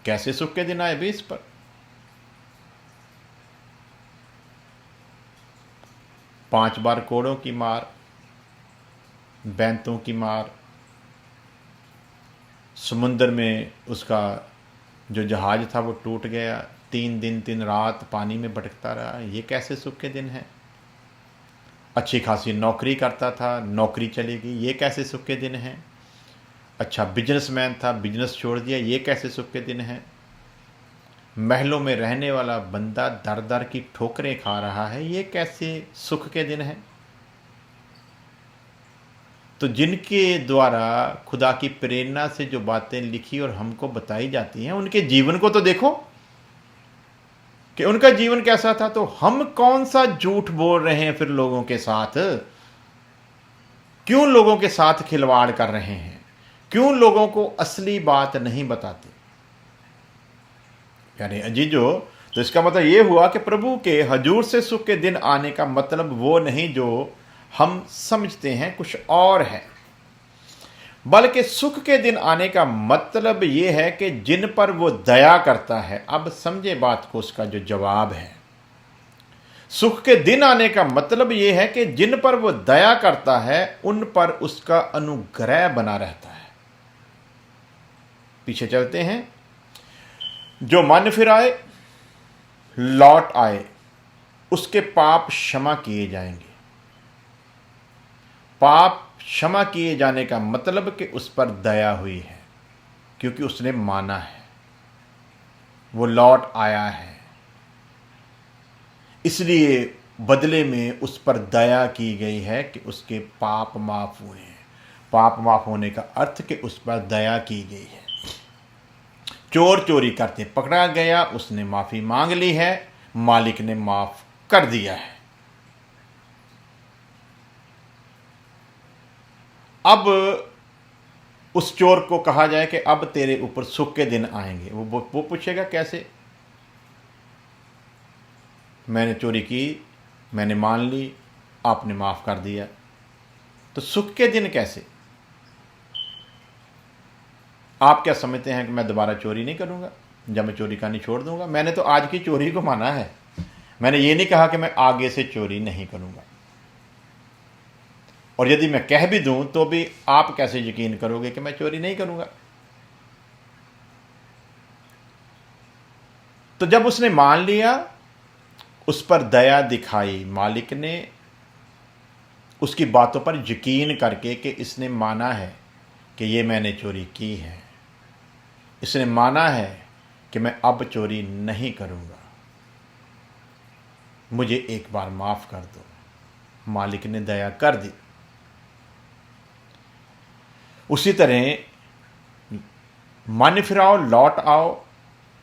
कैसे सुख के दिन आए भी इस पर? 5 बार कोड़ों की मार, बैंतों की मार, समुंदर में उसका जो जहाज था वो टूट गया, 3 दिन 3 रात पानी में भटकता रहा। ये कैसे सुख के दिन हैं? अच्छी खासी नौकरी करता था, नौकरी चली गई, ये कैसे सुख के दिन हैं? अच्छा बिजनेसमैन था, बिजनेस छोड़ दिया, ये कैसे सुख के दिन हैं? महलों में रहने वाला बंदा दर दर की ठोकरें खा रहा है, ये कैसे सुख के दिन हैं? तो जिनके द्वारा खुदा की प्रेरणा से जो बातें लिखी और हमको बताई जाती हैं, उनके जीवन को तो देखो कि उनका जीवन कैसा था। तो हम कौन सा झूठ बोल रहे हैं फिर लोगों के साथ? क्यों लोगों के साथ खिलवाड़ कर रहे हैं? क्यों लोगों को असली बात नहीं बताते? यानी अजीजो, तो इसका मतलब ये हुआ कि प्रभु के हजूर से सुख के दिन आने का मतलब वो नहीं जो हम समझते हैं, कुछ और है। बल्कि सुख के दिन आने का मतलब ये है कि जिन पर वो दया करता है। अब समझे बात को, उसका जो जवाब है, सुख के दिन आने का मतलब ये है कि जिन पर वो दया करता है उन पर उसका अनुग्रह बना रहता है। पीछे चलते हैं। जो मन फिराए, लौट आए, उसके पाप क्षमा किए जाएंगे। पाप क्षमा किए जाने का मतलब कि उस पर दया हुई है, क्योंकि उसने माना है, वो लौट आया है, इसलिए बदले में उस पर दया की गई है कि उसके पाप माफ हुए हैं। पाप माफ होने का अर्थ कि उस पर दया की गई है। चोर चोरी करते पकड़ा गया, उसने माफी मांग ली है, मालिक ने माफ कर दिया है। अब उस चोर को कहा जाए कि अब तेरे ऊपर सुख के दिन आएंगे। वो पूछेगा कैसे? मैंने चोरी की, मैंने मान ली, आपने माफ कर दिया, तो सुख के दिन कैसे? आप क्या समझते हैं कि मैं दोबारा चोरी नहीं करूंगा जब मैं चोरी करनी छोड़ दूंगा? मैंने तो आज की चोरी को माना है, मैंने ये नहीं कहा कि मैं आगे से चोरी नहीं करूंगा। और यदि मैं कह भी दूं तो भी आप कैसे यकीन करोगे कि मैं चोरी नहीं करूंगा? तो जब उसने मान लिया, उस पर दया दिखाई, मालिक ने उसकी बातों पर यकीन करके कि इसने माना है कि ये मैंने चोरी की है, इसने माना है कि मैं अब चोरी नहीं करूंगा, मुझे एक बार माफ कर दो। मालिक ने दया कर दी। उसी तरह मन फिराओ, लौट आओ,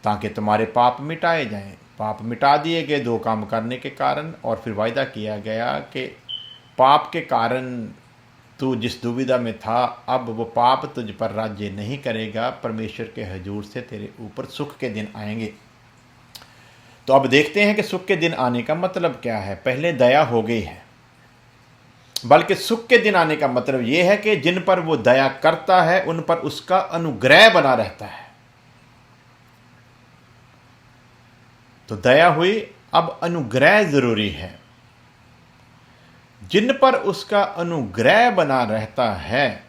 ताकि तुम्हारे पाप मिटाए जाएं। पाप मिटा दिए गए 2 काम करने के कारण, और फिर वायदा किया गया कि पाप के कारण तू जिस दुविधा में था, अब वो पाप तुझ पर राज्य नहीं करेगा। परमेश्वर के हजूर से तेरे ऊपर सुख के दिन आएंगे। तो अब देखते हैं कि सुख के दिन आने का मतलब क्या है। पहले दया हो गई है, बल्कि सुख के दिन आने का मतलब यह है कि जिन पर वो दया करता है उन पर उसका अनुग्रह बना रहता है। तो दया हुई, अब अनुग्रह जरूरी है। जिन पर उसका अनुग्रह बना रहता है,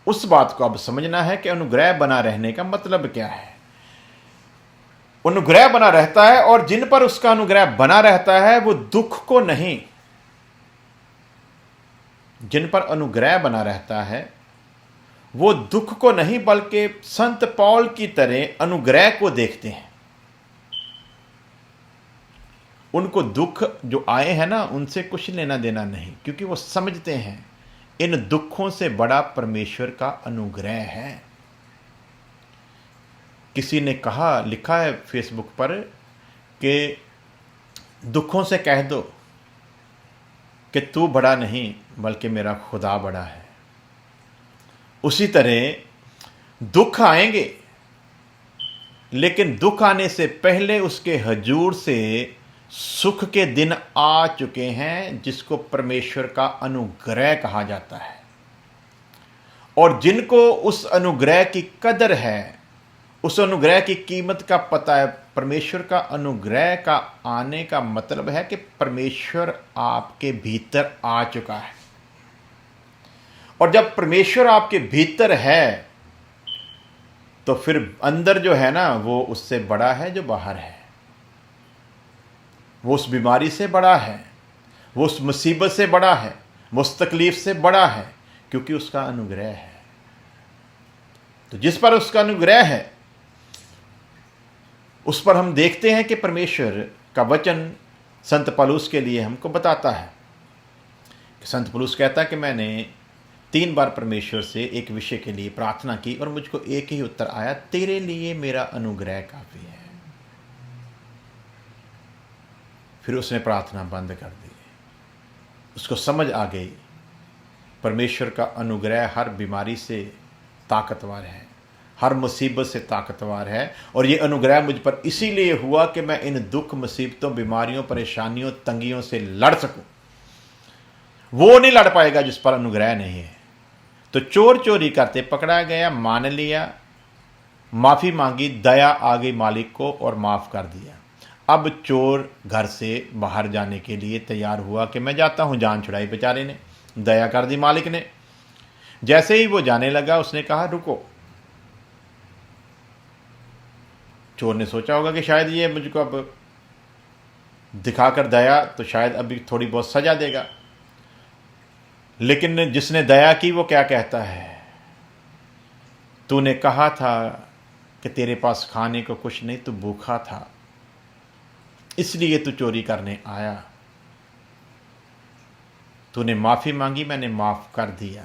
उस बात को अब समझना है कि अनुग्रह बना रहने का मतलब क्या है। अनुग्रह बना रहता है, और जिन पर उसका अनुग्रह बना रहता है वो दुख को नहीं, जिन पर अनुग्रह बना रहता है वो दुख को नहीं, बल्कि संत पौल की तरह अनुग्रह को देखते हैं। उनको दुख जो आए हैं ना, उनसे कुछ लेना देना नहीं, क्योंकि वो समझते हैं इन दुखों से बड़ा परमेश्वर का अनुग्रह है। किसी ने कहा, लिखा है फेसबुक पर कि दुखों से कह दो कि तू बड़ा नहीं, बल्कि मेरा खुदा बड़ा है। उसी तरह दुख आएंगे, लेकिन दुख आने से पहले उसके हजूर से सुख के दिन आ चुके हैं, जिसको परमेश्वर का अनुग्रह कहा जाता है। और जिनको उस अनुग्रह की कदर है, उस अनुग्रह की कीमत का पता है। परमेश्वर का अनुग्रह का आने का मतलब है कि परमेश्वर आपके भीतर आ चुका है। और जब परमेश्वर आपके भीतर है तो फिर अंदर जो है ना वो उससे बड़ा है जो बाहर है, वो उस बीमारी से बड़ा है, वो उस मुसीबत से बड़ा है, वो उस तकलीफ से बड़ा है, क्योंकि उसका अनुग्रह है। तो जिस पर उसका अनुग्रह है उस पर हम देखते हैं कि परमेश्वर का वचन संत पौलुस के लिए हमको बताता है। संत पौलुस कहता है कि मैंने 3 बार परमेश्वर से एक विषय के लिए प्रार्थना की और मुझको एक ही उत्तर आया, तेरे लिए मेरा अनुग्रह काफी है। फिर उसने प्रार्थना बंद कर दी। उसको समझ आ गई परमेश्वर का अनुग्रह हर बीमारी से ताकतवर है, हर मुसीबत से ताकतवर है, और ये अनुग्रह मुझ पर इसीलिए हुआ कि मैं इन दुख, मुसीबतों, बीमारियों, परेशानियों, तंगियों से लड़ सकूं। वो नहीं लड़ पाएगा जिस पर अनुग्रह नहीं है। तो चोर चोरी करते पकड़ा गया, मान लिया, माफी मांगी, दया आ गई मालिक को और माफ कर दिया। अब चोर घर से बाहर जाने के लिए तैयार हुआ कि मैं जाता हूं, जान छुड़ाई बेचारे ने, दया कर दी मालिक ने। जैसे ही वो जाने लगा उसने कहा रुको। चोर ने सोचा होगा कि शायद ये मुझको अब दिखाकर दया तो शायद अभी थोड़ी बहुत सजा देगा, लेकिन जिसने दया की वो क्या कहता है, तूने कहा था कि तेरे पास खाने को कुछ नहीं, तू भूखा था इसलिए तू चोरी करने आया, तूने माफी मांगी, मैंने माफ कर दिया,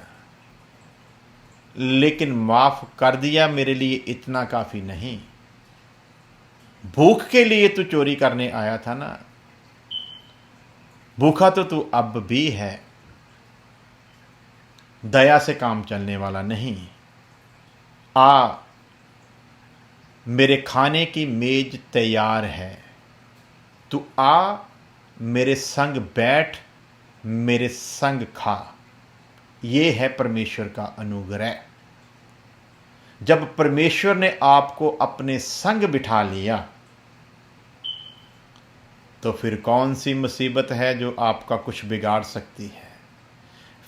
लेकिन माफ कर दिया मेरे लिए इतना काफी नहीं, भूख के लिए तू चोरी करने आया था ना, भूखा तो तू अब भी है, दया से काम चलने वाला नहीं। आ, मेरे खाने की मेज तैयार है, तू आ, मेरे संग बैठ, मेरे संग खा। ये है परमेश्वर का अनुग्रह। जब परमेश्वर ने आपको अपने संग बिठा लिया तो फिर कौन सी मुसीबत है जो आपका कुछ बिगाड़ सकती है,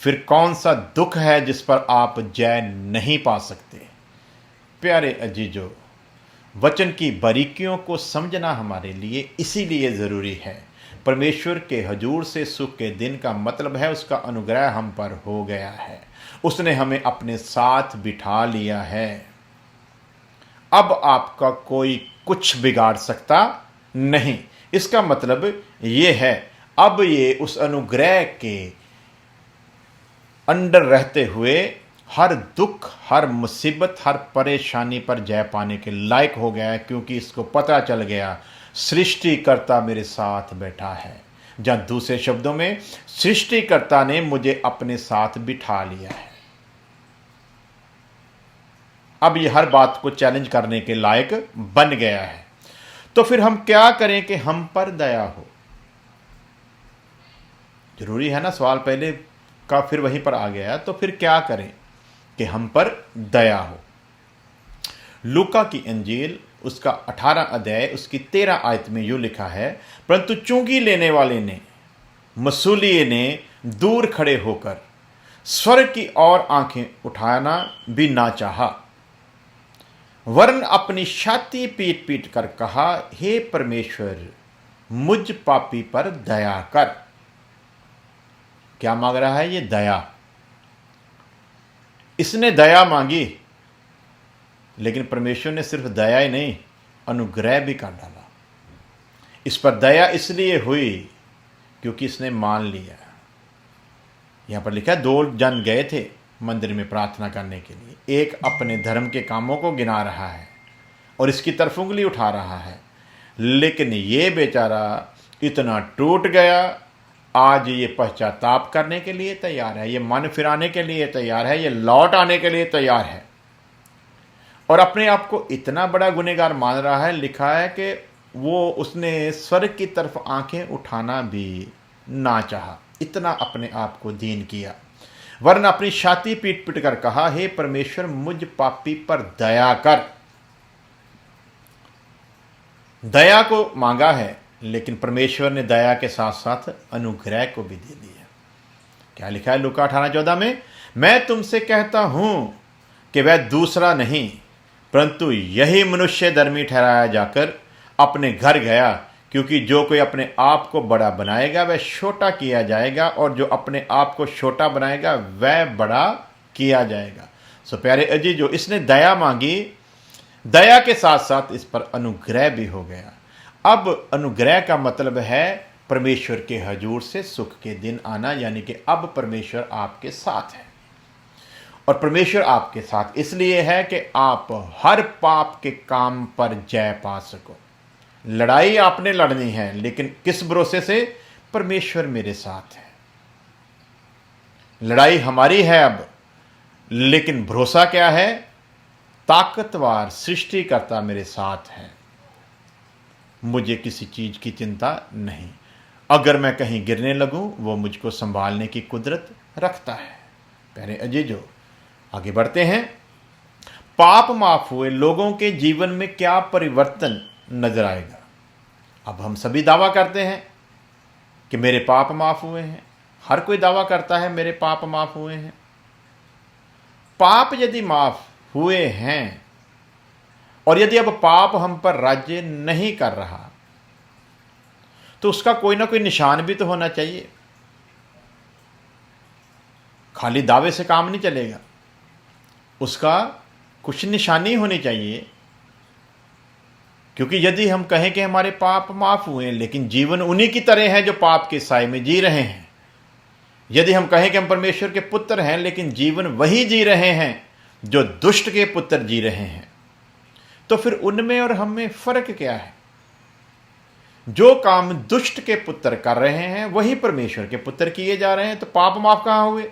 फिर कौन सा दुख है जिस पर आप जय नहीं पा सकते। प्यारे अजीजों, वचन की बारीकियों को समझना हमारे लिए इसीलिए ज़रूरी है। परमेश्वर के हजूर से सुख के दिन का मतलब है उसका अनुग्रह हम पर हो गया है, उसने हमें अपने साथ बिठा लिया है। अब आपका कोई कुछ बिगाड़ सकता नहीं। इसका मतलब ये है अब ये उस अनुग्रह के अंडर रहते हुए हर दुख, हर मुसीबत, हर परेशानी पर जय पाने के लायक हो गया है, क्योंकि इसको पता चल गया सृष्टिकर्ता मेरे साथ बैठा है। या दूसरे शब्दों में सृष्टिकर्ता ने मुझे अपने साथ बिठा लिया है। अब ये हर बात को चैलेंज करने के लायक बन गया है। तो फिर हम क्या करें कि हम पर दया हो? जरूरी है ना, सवाल पहले का फिर वहीं पर आ गया। तो फिर क्या करें कि हम पर दया हो? लूका की इंजील उसका 18 अध्याय उसकी 13 आयत में यूं लिखा है, परंतु चुंगी लेने वाले ने, मसूलिये ने दूर खड़े होकर स्वर्ग की ओर आंखें उठाना भी ना चाहा, वरन अपनी छाती पीट पीट कर कहा, हे परमेश्वर मुझ पापी पर दया कर। क्या मांग रहा है ये? दया। इसने दया मांगी, लेकिन परमेश्वर ने सिर्फ दया ही नहीं, अनुग्रह भी कर डाला। इस पर दया इसलिए हुई क्योंकि इसने मान लिया। यहां पर लिखा है 2 जन गए थे मंदिर में प्रार्थना करने के लिए। एक अपने धर्म के कामों को गिना रहा है और इसकी तरफ उंगली उठा रहा है, लेकिन ये बेचारा इतना टूट गया, आज ये पश्चाताप करने के लिए तैयार है, ये मन फिराने के लिए तैयार है, ये लौट आने के लिए तैयार है, और अपने आप को इतना बड़ा गुनहगार मान रहा है। लिखा है कि वो उसने स्वर्ग की तरफ आंखें उठाना भी ना चाहा, इतना अपने आप को दीन किया, वरन अपनी छाती पीट पीट कर कहा, हे परमेश्वर मुझ पापी पर दया कर। दया को मांगा है, लेकिन परमेश्वर ने दया के साथ साथ अनुग्रह को भी दे दिया। क्या लिखा है लूका 18:14 में? मैं तुमसे कहता हूं कि वह दूसरा नहीं परंतु यही मनुष्य धर्मी ठहराया जाकर अपने घर गया, क्योंकि जो कोई अपने आप को बड़ा बनाएगा वह छोटा किया जाएगा, और जो अपने आप को छोटा बनाएगा वह बड़ा किया जाएगा। सो प्यारे अजीजों, इसने दया मांगी, दया के साथ साथ इस पर अनुग्रह भी हो गया। अब अनुग्रह का मतलब है परमेश्वर के हजूर से सुख के दिन आना, यानी कि अब परमेश्वर आपके साथ है। और परमेश्वर आपके साथ इसलिए है कि आप हर पाप के काम पर जय पा सको। लड़ाई आपने लड़नी है, लेकिन किस भरोसे से? परमेश्वर मेरे साथ है। लड़ाई हमारी है अब, लेकिन भरोसा क्या है? ताकतवर सृष्टिकर्ता मेरे साथ है, मुझे किसी चीज की चिंता नहीं। अगर मैं कहीं गिरने लगूं, वो मुझको संभालने की कुदरत रखता है। प्यारे अजीजों, आगे बढ़ते हैं। पाप माफ हुए लोगों के जीवन में क्या परिवर्तन नजर आएगा? अब हम सभी दावा करते हैं कि मेरे पाप माफ हुए हैं। हर कोई दावा करता है मेरे पाप माफ हुए हैं। पाप यदि माफ हुए हैं और यदि अब पाप हम पर राज्य नहीं कर रहा, तो उसका कोई ना कोई निशान भी तो होना चाहिए। खाली दावे से काम नहीं चलेगा, उसका कुछ निशानी होनी चाहिए। क्योंकि यदि हम कहें कि हमारे पाप माफ हुए हैं, लेकिन जीवन उन्हीं की तरह है जो पाप के साए में जी रहे हैं, यदि हम कहें कि हम परमेश्वर के पुत्र हैं, लेकिन जीवन वही जी रहे हैं जो दुष्ट के पुत्र जी रहे हैं, तो फिर उनमें और हम में फर्क क्या है? जो काम दुष्ट के पुत्र कर रहे हैं वही परमेश्वर के पुत्र किए जा रहे हैं, तो पाप माफ कहां हुए?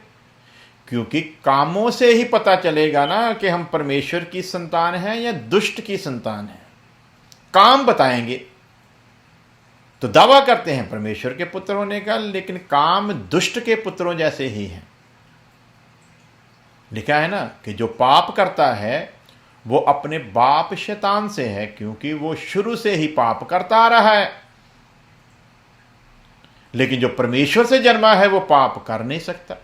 क्योंकि कामों से ही पता चलेगा ना कि हम परमेश्वर की संतान हैं या दुष्ट की संतान हैं। काम बताएंगे। तो दावा करते हैं परमेश्वर के पुत्र होने का, लेकिन काम दुष्ट के पुत्रों जैसे ही हैं। लिखा है ना कि जो पाप करता है वो अपने बाप शैतान से है, क्योंकि वो शुरू से ही पाप करता आ रहा है। लेकिन जो परमेश्वर से जन्मा है वो पाप कर नहीं सकता।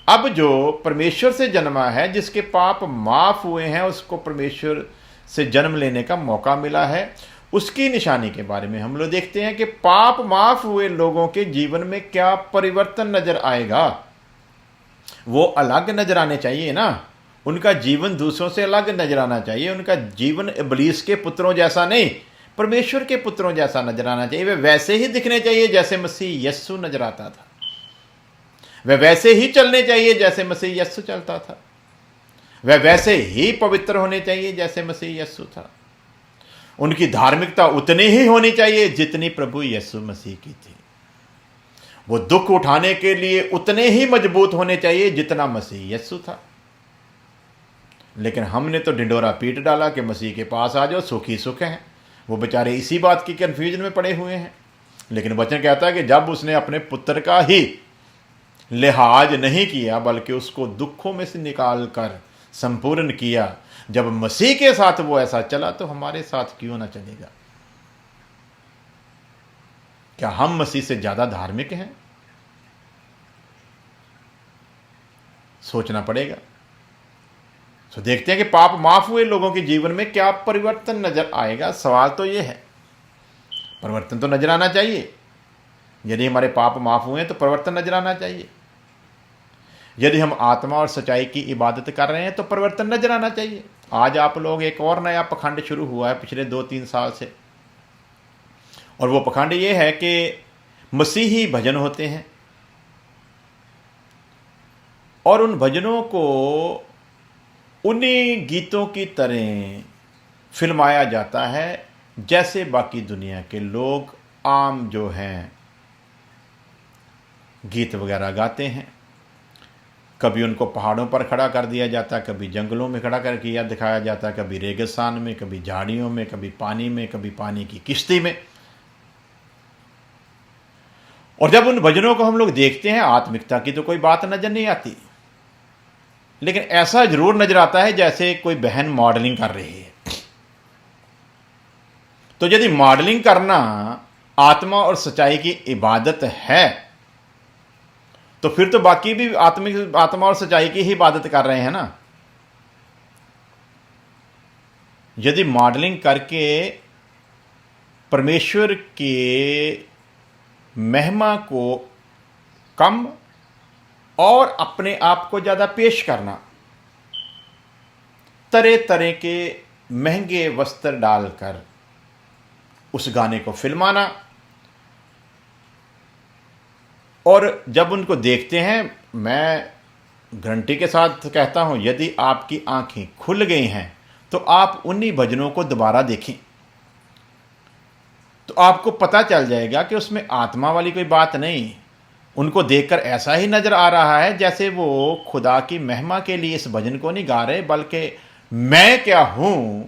अब जो परमेश्वर से जन्मा है, जिसके पाप माफ हुए हैं, उसको परमेश्वर से जन्म लेने का मौका मिला है। उसकी निशानी के बारे में हम लोग देखते हैं कि पाप माफ हुए लोगों के जीवन में क्या परिवर्तन नजर आएगा। वो अलग नजर आने चाहिए ना, उनका जीवन दूसरों से अलग नजर आना चाहिए। उनका जीवन इब्लीस के पुत्रों जैसा नहीं, परमेश्वर के पुत्रों जैसा नजर आना चाहिए। वे वैसे ही दिखने चाहिए जैसे मसीह यस्सु नजर आता था। वे वैसे ही चलने चाहिए जैसे मसीह यस्सु चलता था। वे वैसे ही पवित्र होने चाहिए जैसे मसीह यस्सु था। उनकी धार्मिकता उतनी ही होनी चाहिए जितनी प्रभु यीशु मसीह की थी। वो दुख उठाने के लिए उतने ही मजबूत होने चाहिए जितना मसीह यीशु था। लेकिन हमने तो ढिंडोरा पीट डाला कि मसीह के पास आ जाओ, सुख ही सुख है। वो बेचारे इसी बात की कंफ्यूजन में पड़े हुए हैं। लेकिन वचन कहता है कि जब उसने अपने पुत्र का ही लिहाज नहीं किया, बल्कि उसको दुखों में से निकाल कर संपूर्ण किया, जब मसीह के साथ वो ऐसा चला, तो हमारे साथ क्यों ना चलेगा? क्या हम मसीह से ज्यादा धार्मिक हैं? सोचना पड़ेगा। तो देखते हैं कि पाप माफ हुए लोगों के जीवन में क्या परिवर्तन नजर आएगा। सवाल तो यह है, परिवर्तन तो नजर आना चाहिए। यदि हमारे पाप माफ हुए हैं तो परिवर्तन नजर आना चाहिए। यदि हम आत्मा और सच्चाई की इबादत कर रहे हैं तो परिवर्तन नजर आना चाहिए। आज आप लोग एक और नया पखंड शुरू हुआ है पिछले 2-3 साल से, और वो पखंड ये है कि मसीही भजन होते हैं और उन भजनों को उन्हीं गीतों की तरह फिल्माया जाता है जैसे बाकी दुनिया के लोग आम जो हैं गीत वगैरह गाते हैं। कभी उनको पहाड़ों पर खड़ा कर दिया जाता, कभी जंगलों में खड़ा कर किया दिखाया जाता, कभी रेगिस्तान में, कभी झाड़ियों में, कभी पानी में, कभी पानी की किश्ती में। और जब उन भजनों को हम लोग देखते हैं, आत्मिकता की तो कोई बात नजर नहीं आती, लेकिन ऐसा जरूर नजर आता है जैसे कोई बहन मॉडलिंग कर रही है। तो यदि मॉडलिंग करना आत्मा और सच्चाई की इबादत है, तो फिर तो बाकी भी आत्मिक आत्मा और सच्चाई की ही इबादत कर रहे हैं ना। यदि मॉडलिंग करके परमेश्वर के महिमा को कम और अपने आप को ज़्यादा पेश करना, तरह तरह के महंगे वस्त्र डालकर उस गाने को फिल्माना, और जब उनको देखते हैं, मैं गारंटी के साथ कहता हूं, यदि आपकी आंखें खुल गई हैं तो आप उन्हीं भजनों को दोबारा देखें, तो आपको पता चल जाएगा कि उसमें आत्मा वाली कोई बात नहीं। उनको देखकर ऐसा ही नजर आ रहा है जैसे वो खुदा की महिमा के लिए इस भजन को नहीं गा रहे, बल्कि मैं क्या हूं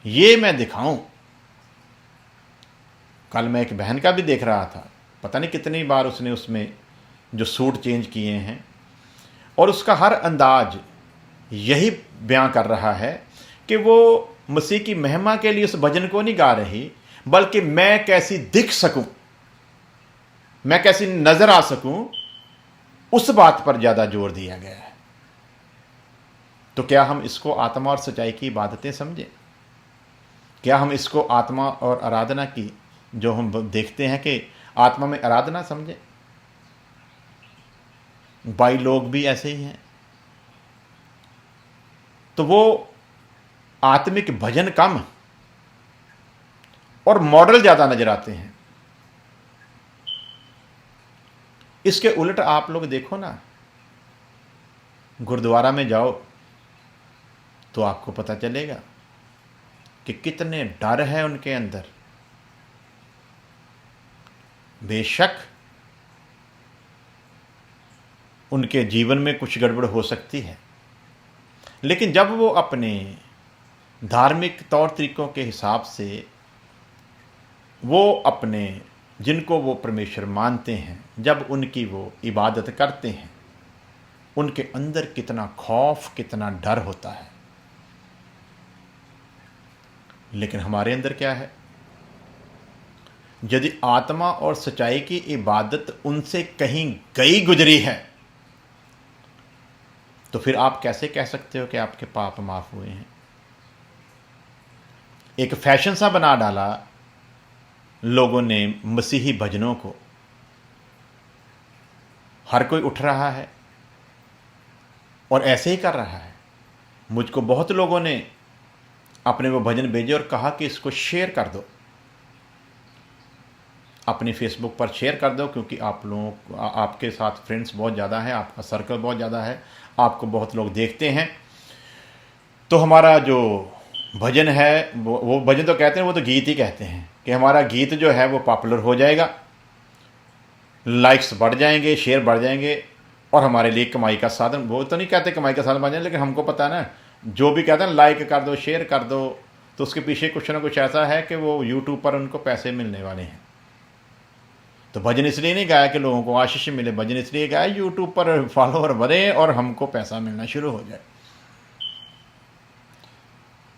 ये मैं दिखाऊं। कल मैं एक बहन का भी देख रहा था, पता नहीं कितनी बार उसने उसमें जो सूट चेंज किए हैं, और उसका हर अंदाज यही बयां कर रहा है कि वो मसीह की महिमा के लिए उस भजन को नहीं गा रही, बल्कि मैं कैसी दिख सकूं, मैं कैसी नजर आ सकूं, उस बात पर ज्यादा जोर दिया गया है। तो क्या हम इसको आत्मा और सच्चाई की इबादतें समझें? क्या हम इसको आत्मा और आराधना की, जो हम देखते हैं कि आत्मा में आराधना समझें? भाई लोग भी ऐसे ही हैं, तो वो आत्मिक भजन कम और मॉडल ज्यादा नजर आते हैं। इसके उलट आप लोग देखो ना, गुरुद्वारा में जाओ तो आपको पता चलेगा कि कितने डर है उनके अंदर। बेशक उनके जीवन में कुछ गड़बड़ हो सकती है, लेकिन जब वो अपने धार्मिक तौर तरीकों के हिसाब से वो अपने जिनको वो परमेश्वर मानते हैं, जब उनकी वो इबादत करते हैं, उनके अंदर कितना खौफ, कितना डर होता है। लेकिन हमारे अंदर क्या है? यदि आत्मा और सच्चाई की इबादत उनसे कहीं गई गुजरी है, तो फिर आप कैसे कह सकते हो कि आपके पाप माफ हुए हैं? एक फैशन सा बना डाला लोगों ने मसीही भजनों को। हर कोई उठ रहा है और ऐसे ही कर रहा है। मुझको बहुत लोगों ने अपने वो भजन भेजे और कहा कि इसको शेयर कर दो, अपनी फेसबुक पर शेयर कर दो, क्योंकि आप लोगों, आपके साथ फ्रेंड्स बहुत ज़्यादा हैं, आपका सर्कल बहुत ज़्यादा है, आपको बहुत लोग देखते हैं, तो हमारा जो भजन है वो भजन तो कहते हैं, वो तो गीत ही कहते हैं, कि हमारा गीत जो है वो पॉपुलर हो जाएगा, लाइक्स बढ़ जाएंगे, शेयर बढ़ जाएंगे, और हमारे लिए कमाई का साधन। वो तो नहीं कहते कमाई का साधन बन जाए, लेकिन हमको पता है ना, जो भी कहते हैं लाइक कर दो, शेयर कर दो, तो उसके पीछे कुछ ना कुछ ऐसा है कि वो यूट्यूब पर उनको पैसे मिलने वाले हैं। तो भजन इसलिए नहीं गाया कि लोगों को आशीष मिले, भजन इसलिए गाया यूट्यूब पर फॉलोअर बढ़े और हमको पैसा मिलना शुरू हो जाए।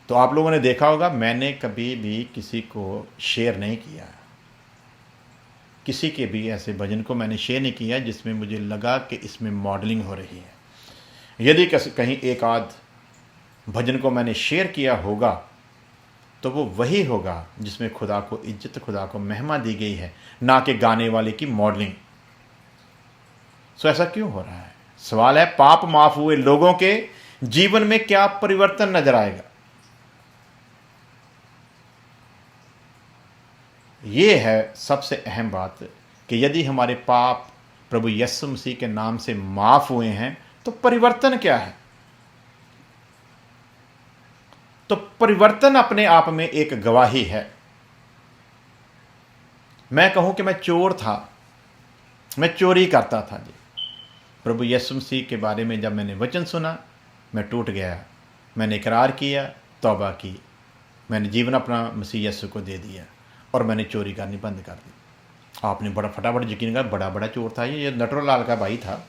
तो आप लोगों ने देखा होगा, मैंने कभी भी किसी को शेयर नहीं किया, किसी के भी ऐसे भजन को मैंने शेयर नहीं किया जिसमें मुझे लगा कि इसमें मॉडलिंग हो रही है। यदि कहीं एक आध भजन को मैंने शेयर किया होगा तो वो वही होगा जिसमें खुदा को इज्जत, खुदा को महिमा दी गई है, ना कि गाने वाले की मॉडलिंग। सो ऐसा क्यों हो रहा है? सवाल है, पाप माफ हुए लोगों के जीवन में क्या परिवर्तन नजर आएगा? ये है सबसे अहम बात, कि यदि हमारे पाप प्रभु यीशु मसीह के नाम से माफ हुए हैं तो परिवर्तन क्या है? तो परिवर्तन अपने आप में एक गवाही है। मैं कहूं कि मैं चोर था, मैं चोरी करता था जी, प्रभु यीशु मसीह के बारे में जब मैंने वचन सुना, मैं टूट गया, मैंने इकरार किया, तौबा की, मैंने जीवन अपना मसीह यीशु को दे दिया और मैंने चोरी करनी बंद कर दी। आपने बड़ा फटाफट यकीन कर, बड़ा बड़ा चोर था ये नटवरलाल का भाई था,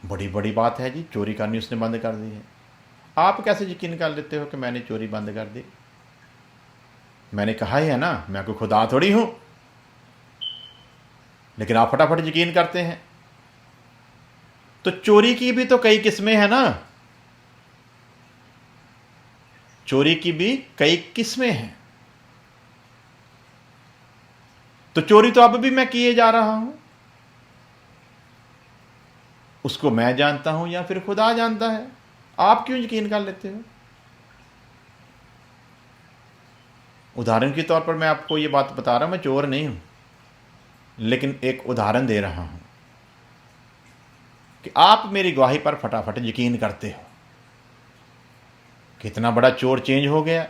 बड़ी बड़ी बात है जी, चोरी करनी उसने बंद कर दी है। आप कैसे यकीन कर लेते हो कि मैंने चोरी बंद कर दी? मैंने कहा ही है ना, मैं कोई खुदा थोड़ी हूं। लेकिन आप फटाफट यकीन करते हैं। तो चोरी की भी तो कई किस्में हैं ना, चोरी की भी कई किस्में हैं। तो चोरी तो अब भी मैं किए जा रहा हूं, उसको मैं जानता हूं या फिर खुदा जानता है। आप क्यों यकीन कर लेते हो? उदाहरण के तौर पर मैं आपको ये बात बता रहा हूं, मैं चोर नहीं हूं, लेकिन एक उदाहरण दे रहा हूं कि आप मेरी गवाही पर फटाफट यकीन करते हो। कितना बड़ा चोर चेंज हो गया।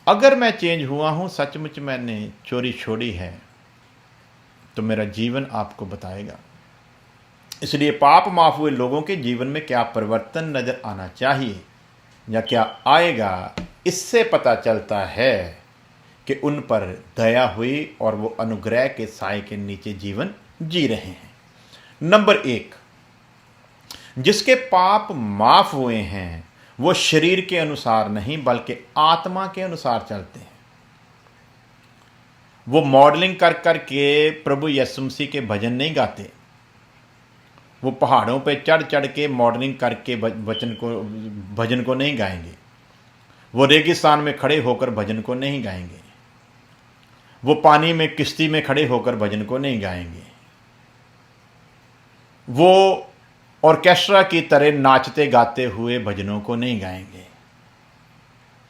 अगर मैं चेंज हुआ हूं, सचमुच मैंने चोरी छोड़ी है, तो मेरा जीवन आपको बताएगा। इसलिए पाप माफ हुए लोगों के जीवन में क्या परिवर्तन नजर आना चाहिए या क्या आएगा, इससे पता चलता है कि उन पर दया हुई और वो अनुग्रह के साए के नीचे जीवन जी रहे हैं। नंबर 1, जिसके पाप माफ हुए हैं वो शरीर के अनुसार नहीं बल्कि आत्मा के अनुसार चलते हैं। वो मॉडलिंग कर कर के प्रभु यीशु मसीह के भजन नहीं गाते। वो पहाड़ों पे चढ़ चढ़ के मॉडलिंग करके भजन को नहीं गाएंगे। वो रेगिस्तान में खड़े होकर भजन को नहीं गाएंगे। वो पानी में किश्ती में खड़े होकर भजन को नहीं गाएंगे। वो ऑर्केस्ट्रा की तरह नाचते गाते हुए भजनों को नहीं गाएंगे।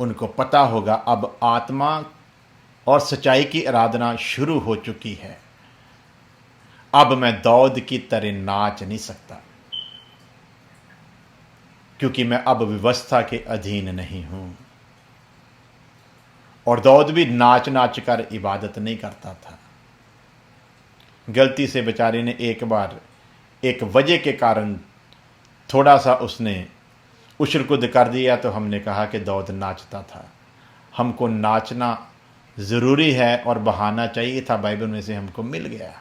उनको पता होगा अब आत्मा और सच्चाई की आराधना शुरू हो चुकी है, अब मैं दाऊद की तरह नाच नहीं सकता, क्योंकि मैं अब व्यवस्था के अधीन नहीं हूं। और दाऊद भी नाच नाच कर इबादत नहीं करता था। गलती से बेचारे ने एक बार एक वजह के कारण थोड़ा सा उसने उछल कूद कर दिया, तो हमने कहा कि दाऊद नाचता था। हमको नाचना ज़रूरी है और बहाना चाहिए था, बाइबल में से हमको मिल गया,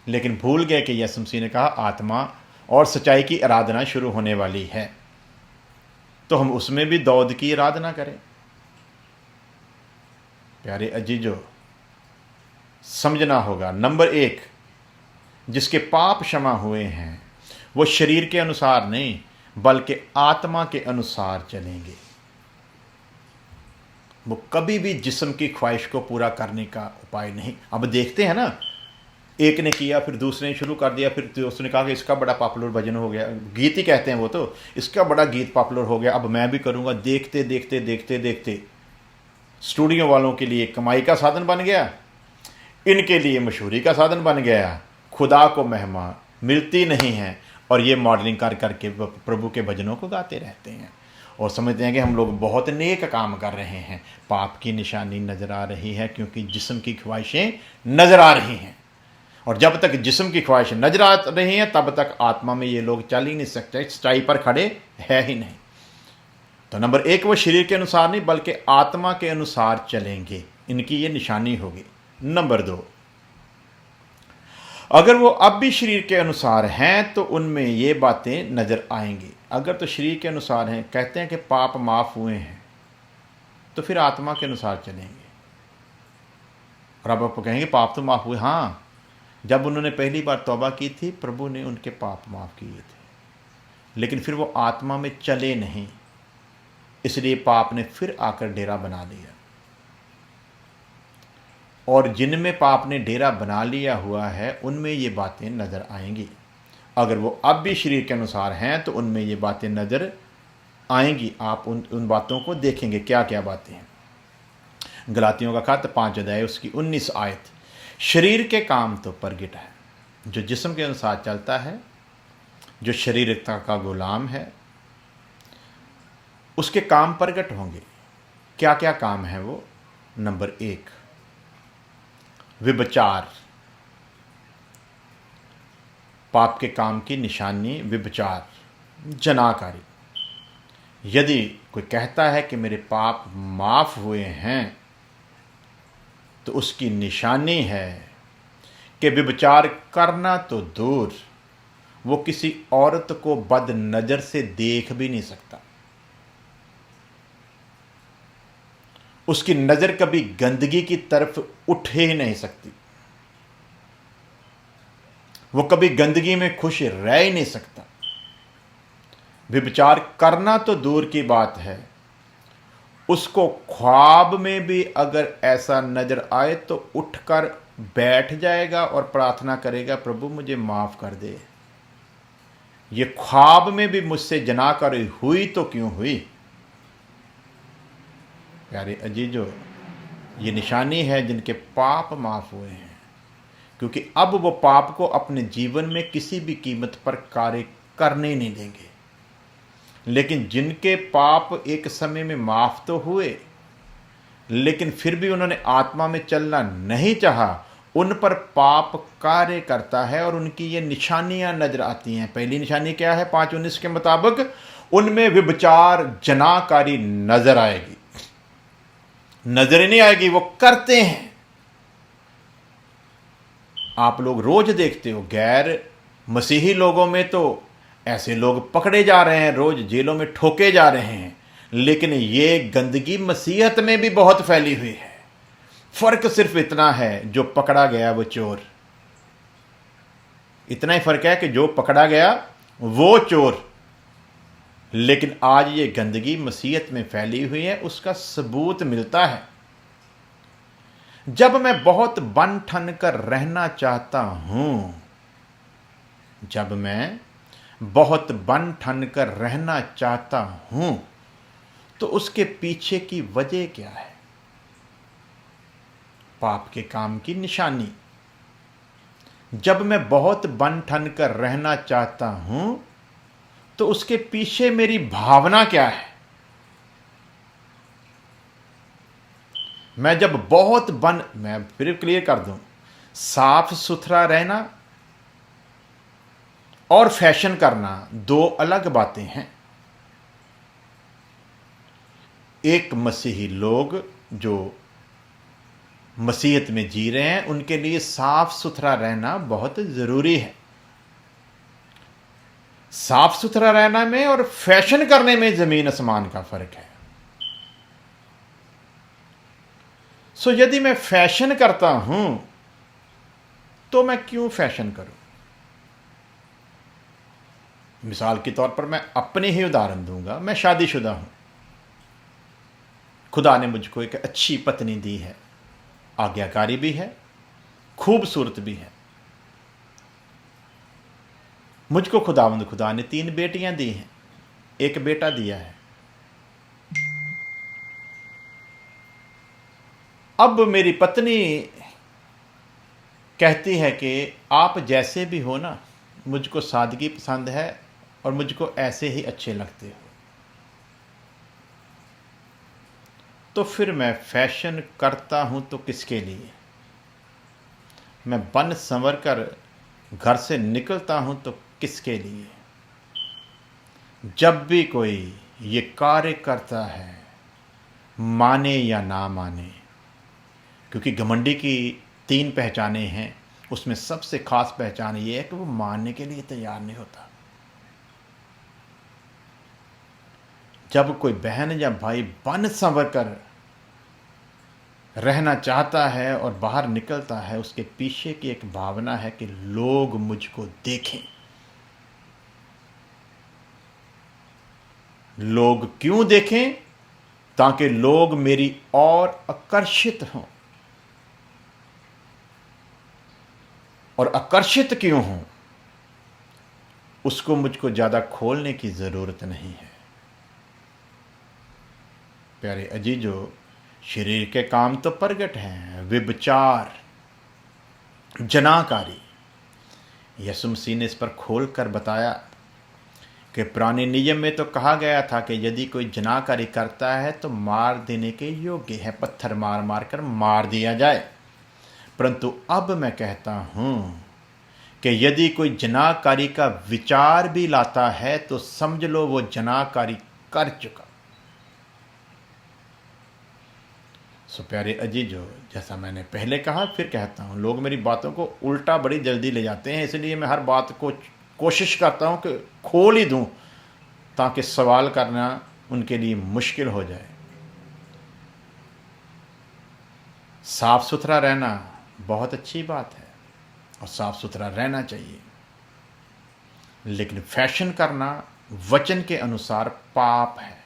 लेकिन भूल गए कि यीशु मसीह ने कहा आत्मा और सच्चाई की आराधना शुरू होने वाली है, तो हम उसमें भी दाऊद की आराधना करें। प्यारे अजीजों, समझना होगा। नंबर 1, जिसके पाप क्षमा हुए हैं वो शरीर के अनुसार नहीं बल्कि आत्मा के अनुसार चलेंगे। वो कभी भी जिस्म की ख्वाहिश को पूरा करने का उपाय नहीं। अब देखते हैं ना, एक ने किया फिर दूसरे ने शुरू कर दिया, फिर उसने कहा कि इसका बड़ा पॉपुलर भजन हो गया, गीत ही कहते हैं वो तो, इसका बड़ा गीत पॉपुलर हो गया, अब मैं भी करूँगा। देखते देखते देखते देखते स्टूडियो वालों के लिए कमाई का साधन बन गया, इनके लिए मशहूरी का साधन बन गया। खुदा को महिमा मिलती नहीं है और ये मॉडलिंग कर करके प्रभु के भजनों को गाते रहते हैं और समझते हैं कि हम लोग बहुत नेक काम कर रहे हैं। पाप की निशानी नज़र आ रही है, क्योंकि जिस्म की ख्वाहिशें नज़र आ रही हैं, और जब तक जिस्म की ख्वाहिशें नज़र आ रही हैं तब तक आत्मा में ये लोग चल ही नहीं सकते, सच्चाई पर खड़े है ही नहीं। तो नंबर 1, वो शरीर के अनुसार नहीं बल्कि आत्मा के अनुसार चलेंगे, इनकी ये निशानी होगी। नंबर 2, अगर वो अब भी शरीर के अनुसार हैं तो उनमें ये बातें नज़र आएंगी। अगर तो शरीर के अनुसार हैं, कहते हैं कि पाप माफ़ हुए हैं, तो फिर आत्मा के अनुसार चलेंगे। और अब आप कहेंगे पाप तो माफ़ हुए। हाँ, जब उन्होंने पहली बार तौबा की थी प्रभु ने उनके पाप माफ़ किए थे, लेकिन फिर वो आत्मा में चले नहीं, इसलिए पाप ने फिर आकर डेरा बना लिया। और जिनमें पाप ने डेरा बना लिया हुआ है उनमें ये बातें नज़र आएंगी। अगर वो अब भी शरीर के अनुसार हैं तो उनमें ये बातें नज़र आएंगी। आप उन बातों को देखेंगे क्या क्या बातें हैं। गलातियों का खत 5 अध्याय उसकी 19 आयत, शरीर के काम तो प्रगट है, जो जिस्म के अनुसार चलता है, जो शरीरता का गुलाम है, उसके काम प्रगट होंगे। क्या क्या काम है वो? नंबर 1, व्यभिचार। पाप के काम की निशानी व्यभिचार, जनाकारी। यदि कोई कहता है कि मेरे पाप माफ़ हुए हैं तो उसकी निशानी है कि व्यभिचार करना तो दूर, वो किसी औरत को बद नज़र से देख भी नहीं सकता। उसकी नज़र कभी गंदगी की तरफ उठ ही नहीं सकती, वो कभी गंदगी में खुश रह ही नहीं सकता। व्यभिचार करना तो दूर की बात है, उसको ख्वाब में भी अगर ऐसा नजर आए तो उठकर बैठ जाएगा और प्रार्थना करेगा, प्रभु मुझे माफ कर दे। ये ख्वाब में भी मुझसे जनाकारी हुई तो क्यों हुई। प्यारे अजीजों, ये निशानी है जिनके पाप माफ हुए हैं, क्योंकि अब वो पाप को अपने जीवन में किसी भी कीमत पर कार्य करने नहीं देंगे। लेकिन जिनके पाप एक समय में माफ तो हुए, लेकिन फिर भी उन्होंने आत्मा में चलना नहीं चाहा, उन पर पाप कार्य करता है और उनकी ये निशानियां नजर आती हैं। पहली निशानी क्या है? 5:19 के मुताबिक उनमें व्यभिचार जनाकारी नजर आएगी। नजर नहीं आएगी, वो करते हैं। आप लोग रोज देखते हो, गैर मसीही लोगों में तो ऐसे लोग पकड़े जा रहे हैं, रोज जेलों में ठोके जा रहे हैं, लेकिन ये गंदगी मसीहत में भी बहुत फैली हुई है। फर्क सिर्फ इतना है, जो पकड़ा गया वो चोर। इतना ही फर्क है कि जो पकड़ा गया वो चोर, लेकिन आज ये गंदगी मसीहत में फैली हुई है, उसका सबूत मिलता है। जब मैं बहुत बन ठन कर रहना चाहता हूं, जब मैं बहुत बन ठन कर रहना चाहता हूं, तो उसके पीछे की वजह क्या है? पाप के काम की निशानी। जब मैं बहुत बन ठन कर रहना चाहता हूं, तो उसके पीछे मेरी भावना क्या है? मैं जब बहुत मैं फिर क्लियर कर दूं, साफ सुथरा रहना और फैशन करना दो अलग बातें हैं। एक मसीही लोग जो मसीहत में जी रहे हैं, उनके लिए साफ सुथरा रहना बहुत जरूरी है। साफ सुथरा रहना में और फैशन करने में जमीन आसमान का फर्क है। सो यदि मैं फैशन करता हूं, तो मैं क्यों फैशन करूं? मिसाल के तौर पर मैं अपने ही उदाहरण दूंगा। मैं शादीशुदा हूं, खुदा ने मुझको एक अच्छी पत्नी दी है, आज्ञाकारी भी है, खूबसूरत भी है। मुझको खुदा ने 3 बेटियां दी हैं, 1 बेटा दिया है। अब मेरी पत्नी कहती है कि आप जैसे भी हो ना, मुझको सादगी पसंद है और मुझको ऐसे ही अच्छे लगते हो। तो फिर मैं फैशन करता हूं तो किसके लिए? मैं बन संवर कर घर से निकलता हूं तो किसके लिए? जब भी कोई ये कार्य करता है, माने या ना माने, क्योंकि घमंडी की 3 पहचानें हैं, उसमें सबसे खास पहचान ये है कि वो मानने के लिए तैयार नहीं होता। जब कोई बहन या भाई बन संवर कर रहना चाहता है और बाहर निकलता है, उसके पीछे की एक भावना है कि लोग मुझको देखें। लोग क्यों देखें? ताकि लोग मेरी ओर आकर्षित हों। और आकर्षित क्यों हों, उसको मुझको ज़्यादा खोलने की ज़रूरत नहीं है। प्यारे अजीजों, शरीर के काम तो प्रगट हैं, व्यभिचार, जनाकारी। यीशु मसीह ने इस पर खोल कर बताया कि पुराने नियम में तो कहा गया था कि यदि कोई जनाकारी करता है तो मार देने के योग्य है, पत्थर मार मार कर मार दिया जाए। परंतु अब मैं कहता हूं कि यदि कोई जनाकारी का विचार भी लाता है तो समझ लो वो जनाकारी कर चुका। सो प्यारे अजीजों, जैसा मैंने पहले कहा फिर कहता हूं, लोग मेरी बातों को उल्टा बड़ी जल्दी ले जाते हैं, इसलिए मैं हर बात को कोशिश करता हूं कि खोल ही दूं, ताकि सवाल करना उनके लिए मुश्किल हो जाए। साफ सुथरा रहना बहुत अच्छी बात है और साफ सुथरा रहना चाहिए, लेकिन फैशन करना वचन के अनुसार पाप है।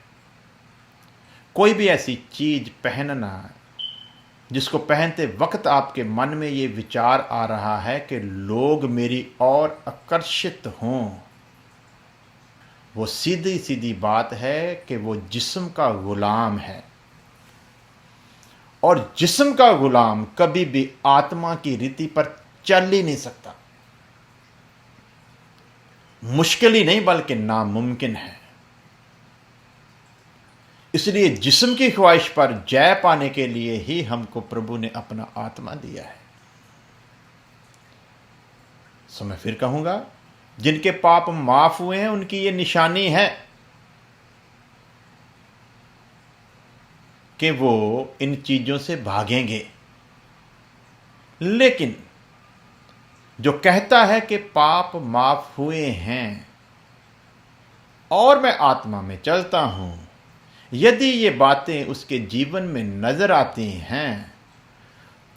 कोई भी ऐसी चीज पहनना जिसको पहनते वक्त आपके मन में ये विचार आ रहा है कि लोग मेरी ओर आकर्षित हों, वो सीधी सीधी बात है कि वो जिस्म का गुलाम है, और जिस्म का गुलाम कभी भी आत्मा की रीति पर चल ही नहीं सकता। मुश्किल ही नहीं बल्कि नामुमकिन है। इसलिए जिस्म की ख्वाहिश पर जय पाने के लिए ही हमको प्रभु ने अपना आत्मा दिया है। सो मैं फिर कहूंगा, जिनके पाप माफ हुए हैं उनकी ये निशानी है कि वो इन चीजों से भागेंगे। लेकिन जो कहता है कि पाप माफ हुए हैं और मैं आत्मा में चलता हूं, यदि ये बातें उसके जीवन में नजर आती हैं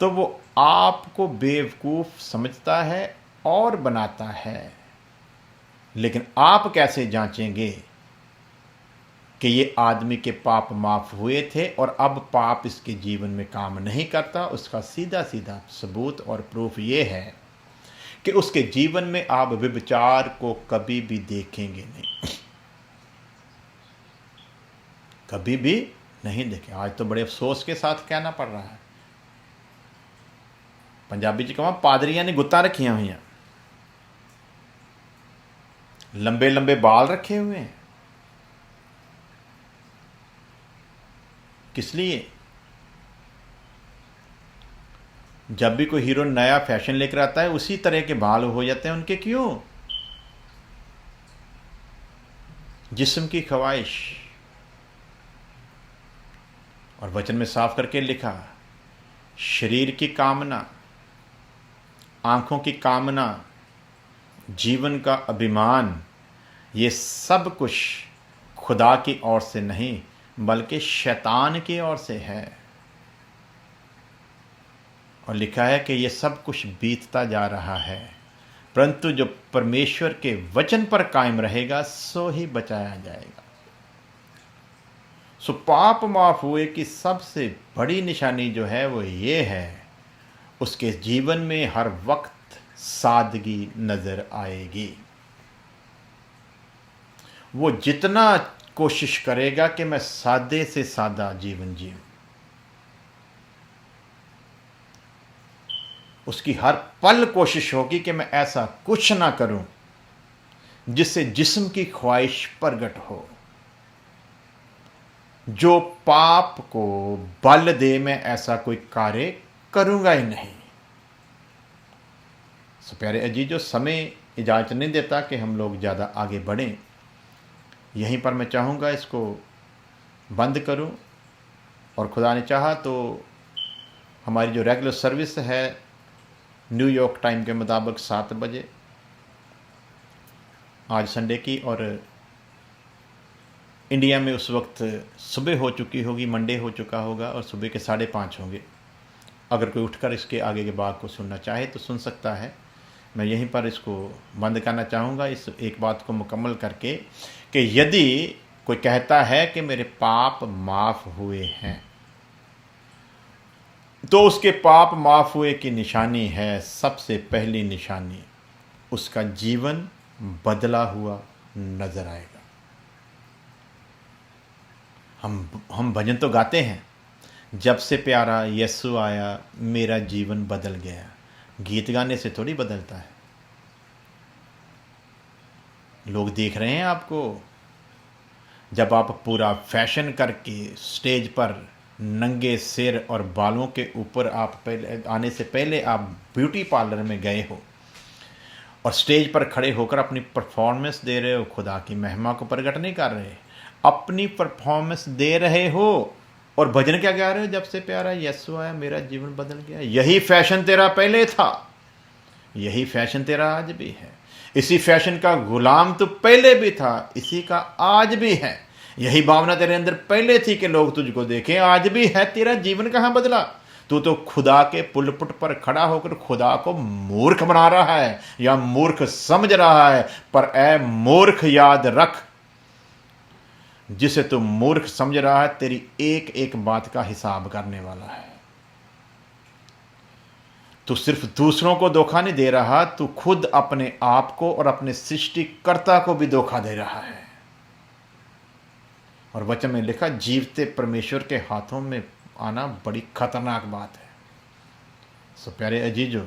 तो वो आपको बेवकूफ समझता है और बनाता है। लेकिन आप कैसे जांचेंगे कि ये आदमी के पाप माफ हुए थे और अब पाप इसके जीवन में काम नहीं करता? उसका सीधा सीधा सबूत और प्रूफ ये है कि उसके जीवन में आप व्यभिचार को कभी भी देखेंगे नहीं, कभी भी नहीं देखें। आज तो बड़े अफसोस के साथ कहना पड़ रहा है, पंजाबी च कहा पादरियां ने गुत्ता रखियां हुई हैं, लंबे लंबे बाल रखे हुए हैं। किस लिए? जब भी कोई हीरो नया फैशन लेकर आता है उसी तरह के बाल हो जाते हैं उनके। क्यों? जिस्म की ख्वाहिश। और वचन में साफ करके लिखा, शरीर की कामना, आंखों की कामना, जीवन का अभिमान, ये सब कुछ खुदा की ओर से नहीं बल्कि शैतान की ओर से है। और लिखा है कि ये सब कुछ बीतता जा रहा है, परंतु जो परमेश्वर के वचन पर कायम रहेगा सो ही बचाया जाएगा। सो पाप माफ हुए की सबसे बड़ी निशानी जो है वो ये है, उसके जीवन में हर वक्त सादगी नजर आएगी। वो जितना कोशिश करेगा कि मैं सादे से सादा जीवन जीऊं, उसकी हर पल कोशिश होगी कि मैं ऐसा कुछ ना करूं जिससे जिस्म की ख्वाहिश प्रगट हो, जो पाप को बल दे। मैं ऐसा कोई कार्य करूंगा ही नहीं। सो प्यारे अजीजों, समय इजाज़त नहीं देता कि हम लोग ज़्यादा आगे बढ़ें। यहीं पर मैं चाहूँगा इसको बंद करूं, और खुदा ने चाहा तो हमारी जो रेगुलर सर्विस है न्यूयॉर्क टाइम के मुताबिक 7 बजे आज संडे की, और इंडिया में उस वक्त सुबह हो चुकी होगी, मंडे हो चुका होगा और सुबह के 5:30 होंगे। अगर कोई उठकर इसके आगे के भाग को सुनना चाहे तो सुन सकता है। मैं यहीं पर इसको बंद करना चाहूँगा, इस एक बात को मुकम्मल करके कि यदि कोई कहता है कि मेरे पाप माफ़ हुए हैं, तो उसके पाप माफ़ हुए की निशानी है, सबसे पहली निशानी उसका जीवन बदला हुआ नजर आएगा। हम भजन तो गाते हैं, जब से प्यारा यीशु आया मेरा जीवन बदल गया। गीत गाने से थोड़ी बदलता है। लोग देख रहे हैं आपको, जब आप पूरा फैशन करके स्टेज पर नंगे सिर और बालों के ऊपर आप पहले आने से पहले आप ब्यूटी पार्लर में गए हो और स्टेज पर खड़े होकर अपनी परफॉर्मेंस दे रहे हो, खुदा की महिमा को प्रकट नहीं कर रहे, अपनी परफॉर्मेंस दे रहे हो और भजन क्या गा रहे हो, जब से प्यारा यीशु आया मेरा जीवन बदल गया। यही फैशन तेरा पहले था, यही फैशन तेरा आज भी है। इसी फैशन का गुलाम तो पहले भी था, इसी का आज भी है। यही भावना तेरे अंदर पहले थी कि लोग तुझको देखें, आज भी है। तेरा जीवन कहाँ बदला? तू तो खुदा के पुलपुट पर खड़ा होकर खुदा को मूर्ख बना रहा है या मूर्ख समझ रहा है। पर ऐ मूर्ख, याद रख, जिसे तू मूर्ख समझ रहा है तेरी एक एक बात का हिसाब करने वाला है। तू सिर्फ दूसरों को धोखा नहीं दे रहा, तू खुद अपने आप को और अपने सृष्टिकर्ता को भी धोखा दे रहा है। और वचन में लिखा, जीवते परमेश्वर के हाथों में आना बड़ी खतरनाक बात है। सो प्यारे अजीजों,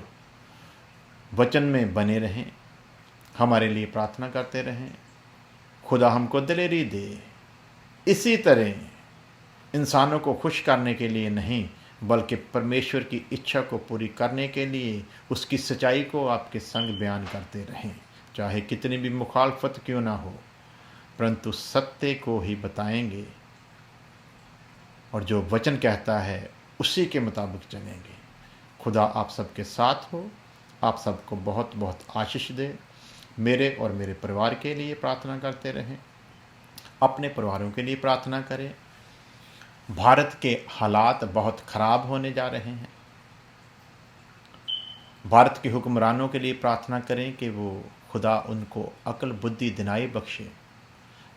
वचन में बने रहें, हमारे लिए प्रार्थना करते रहें, खुदा हमको दिलेरी दे। इसी तरह इंसानों को खुश करने के लिए नहीं, बल्कि परमेश्वर की इच्छा को पूरी करने के लिए उसकी सच्चाई को आपके संग बयान करते रहें, चाहे कितनी भी मुखालफत क्यों ना हो, परंतु सत्य को ही बताएंगे और जो वचन कहता है उसी के मुताबिक चलेंगे। खुदा आप सबके साथ हो, आप सबको बहुत बहुत आशीष दे। मेरे और मेरे परिवार के लिए प्रार्थना करते रहें, अपने परिवारों के लिए प्रार्थना करें। भारत के हालात बहुत ख़राब होने जा रहे हैं। भारत के हुक्मरानों के लिए प्रार्थना करें कि वो खुदा उनको अक्ल बुद्धि दिनाई बख्शे,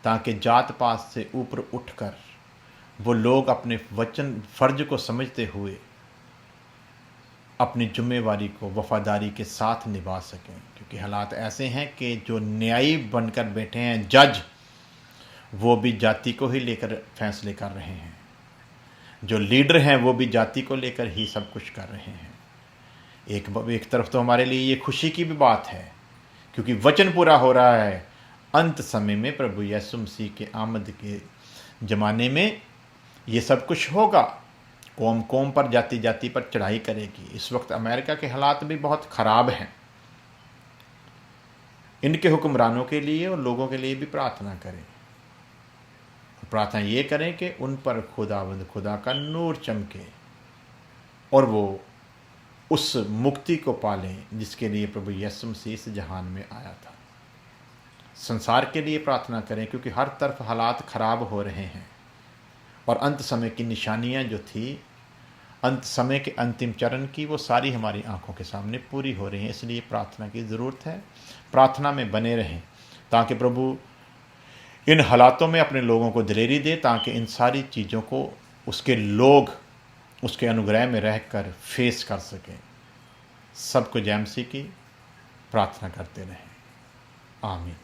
ताकि जात पात से ऊपर उठकर वो लोग अपने वचन फ़र्ज को समझते हुए अपनी जिम्मेवारी को वफादारी के साथ निभा सकें। क्योंकि हालात ऐसे हैं कि जो न्यायी बनकर बैठे हैं जज, वो भी जाति को ही लेकर फैसले कर रहे हैं। जो लीडर हैं वो भी जाति को लेकर ही सब कुछ कर रहे हैं। एक तरफ तो हमारे लिए ये खुशी की भी बात है, क्योंकि वचन पूरा हो रहा है। अंत समय में प्रभु यीशु मसीह के आमद के ज़माने में ये सब कुछ होगा। कौम कौम पर, जाति जाति पर चढ़ाई करेगी। इस वक्त अमेरिका के हालात भी बहुत ख़राब हैं। इनके हुक्मरानों के लिए और लोगों के लिए भी प्रार्थना करें। प्रार्थना ये करें कि उन पर खुदा का नूर चमके और वो उस मुक्ति को पालें जिसके लिए प्रभु यीशु मसीह इस जहान में आया था। संसार के लिए प्रार्थना करें, क्योंकि हर तरफ हालात ख़राब हो रहे हैं और अंत समय की निशानियां जो थी, अंत समय के अंतिम चरण की, वो सारी हमारी आंखों के सामने पूरी हो रही हैं। इसलिए प्रार्थना की ज़रूरत है। प्रार्थना में बने रहें ताकि प्रभु इन हालातों में अपने लोगों को दिलेरी दे, ताकि इन सारी चीज़ों को उसके लोग उसके अनुग्रह में रहकर फेस कर सकें। सबको जय मसीह की प्रार्थना करते रहें। आमीन।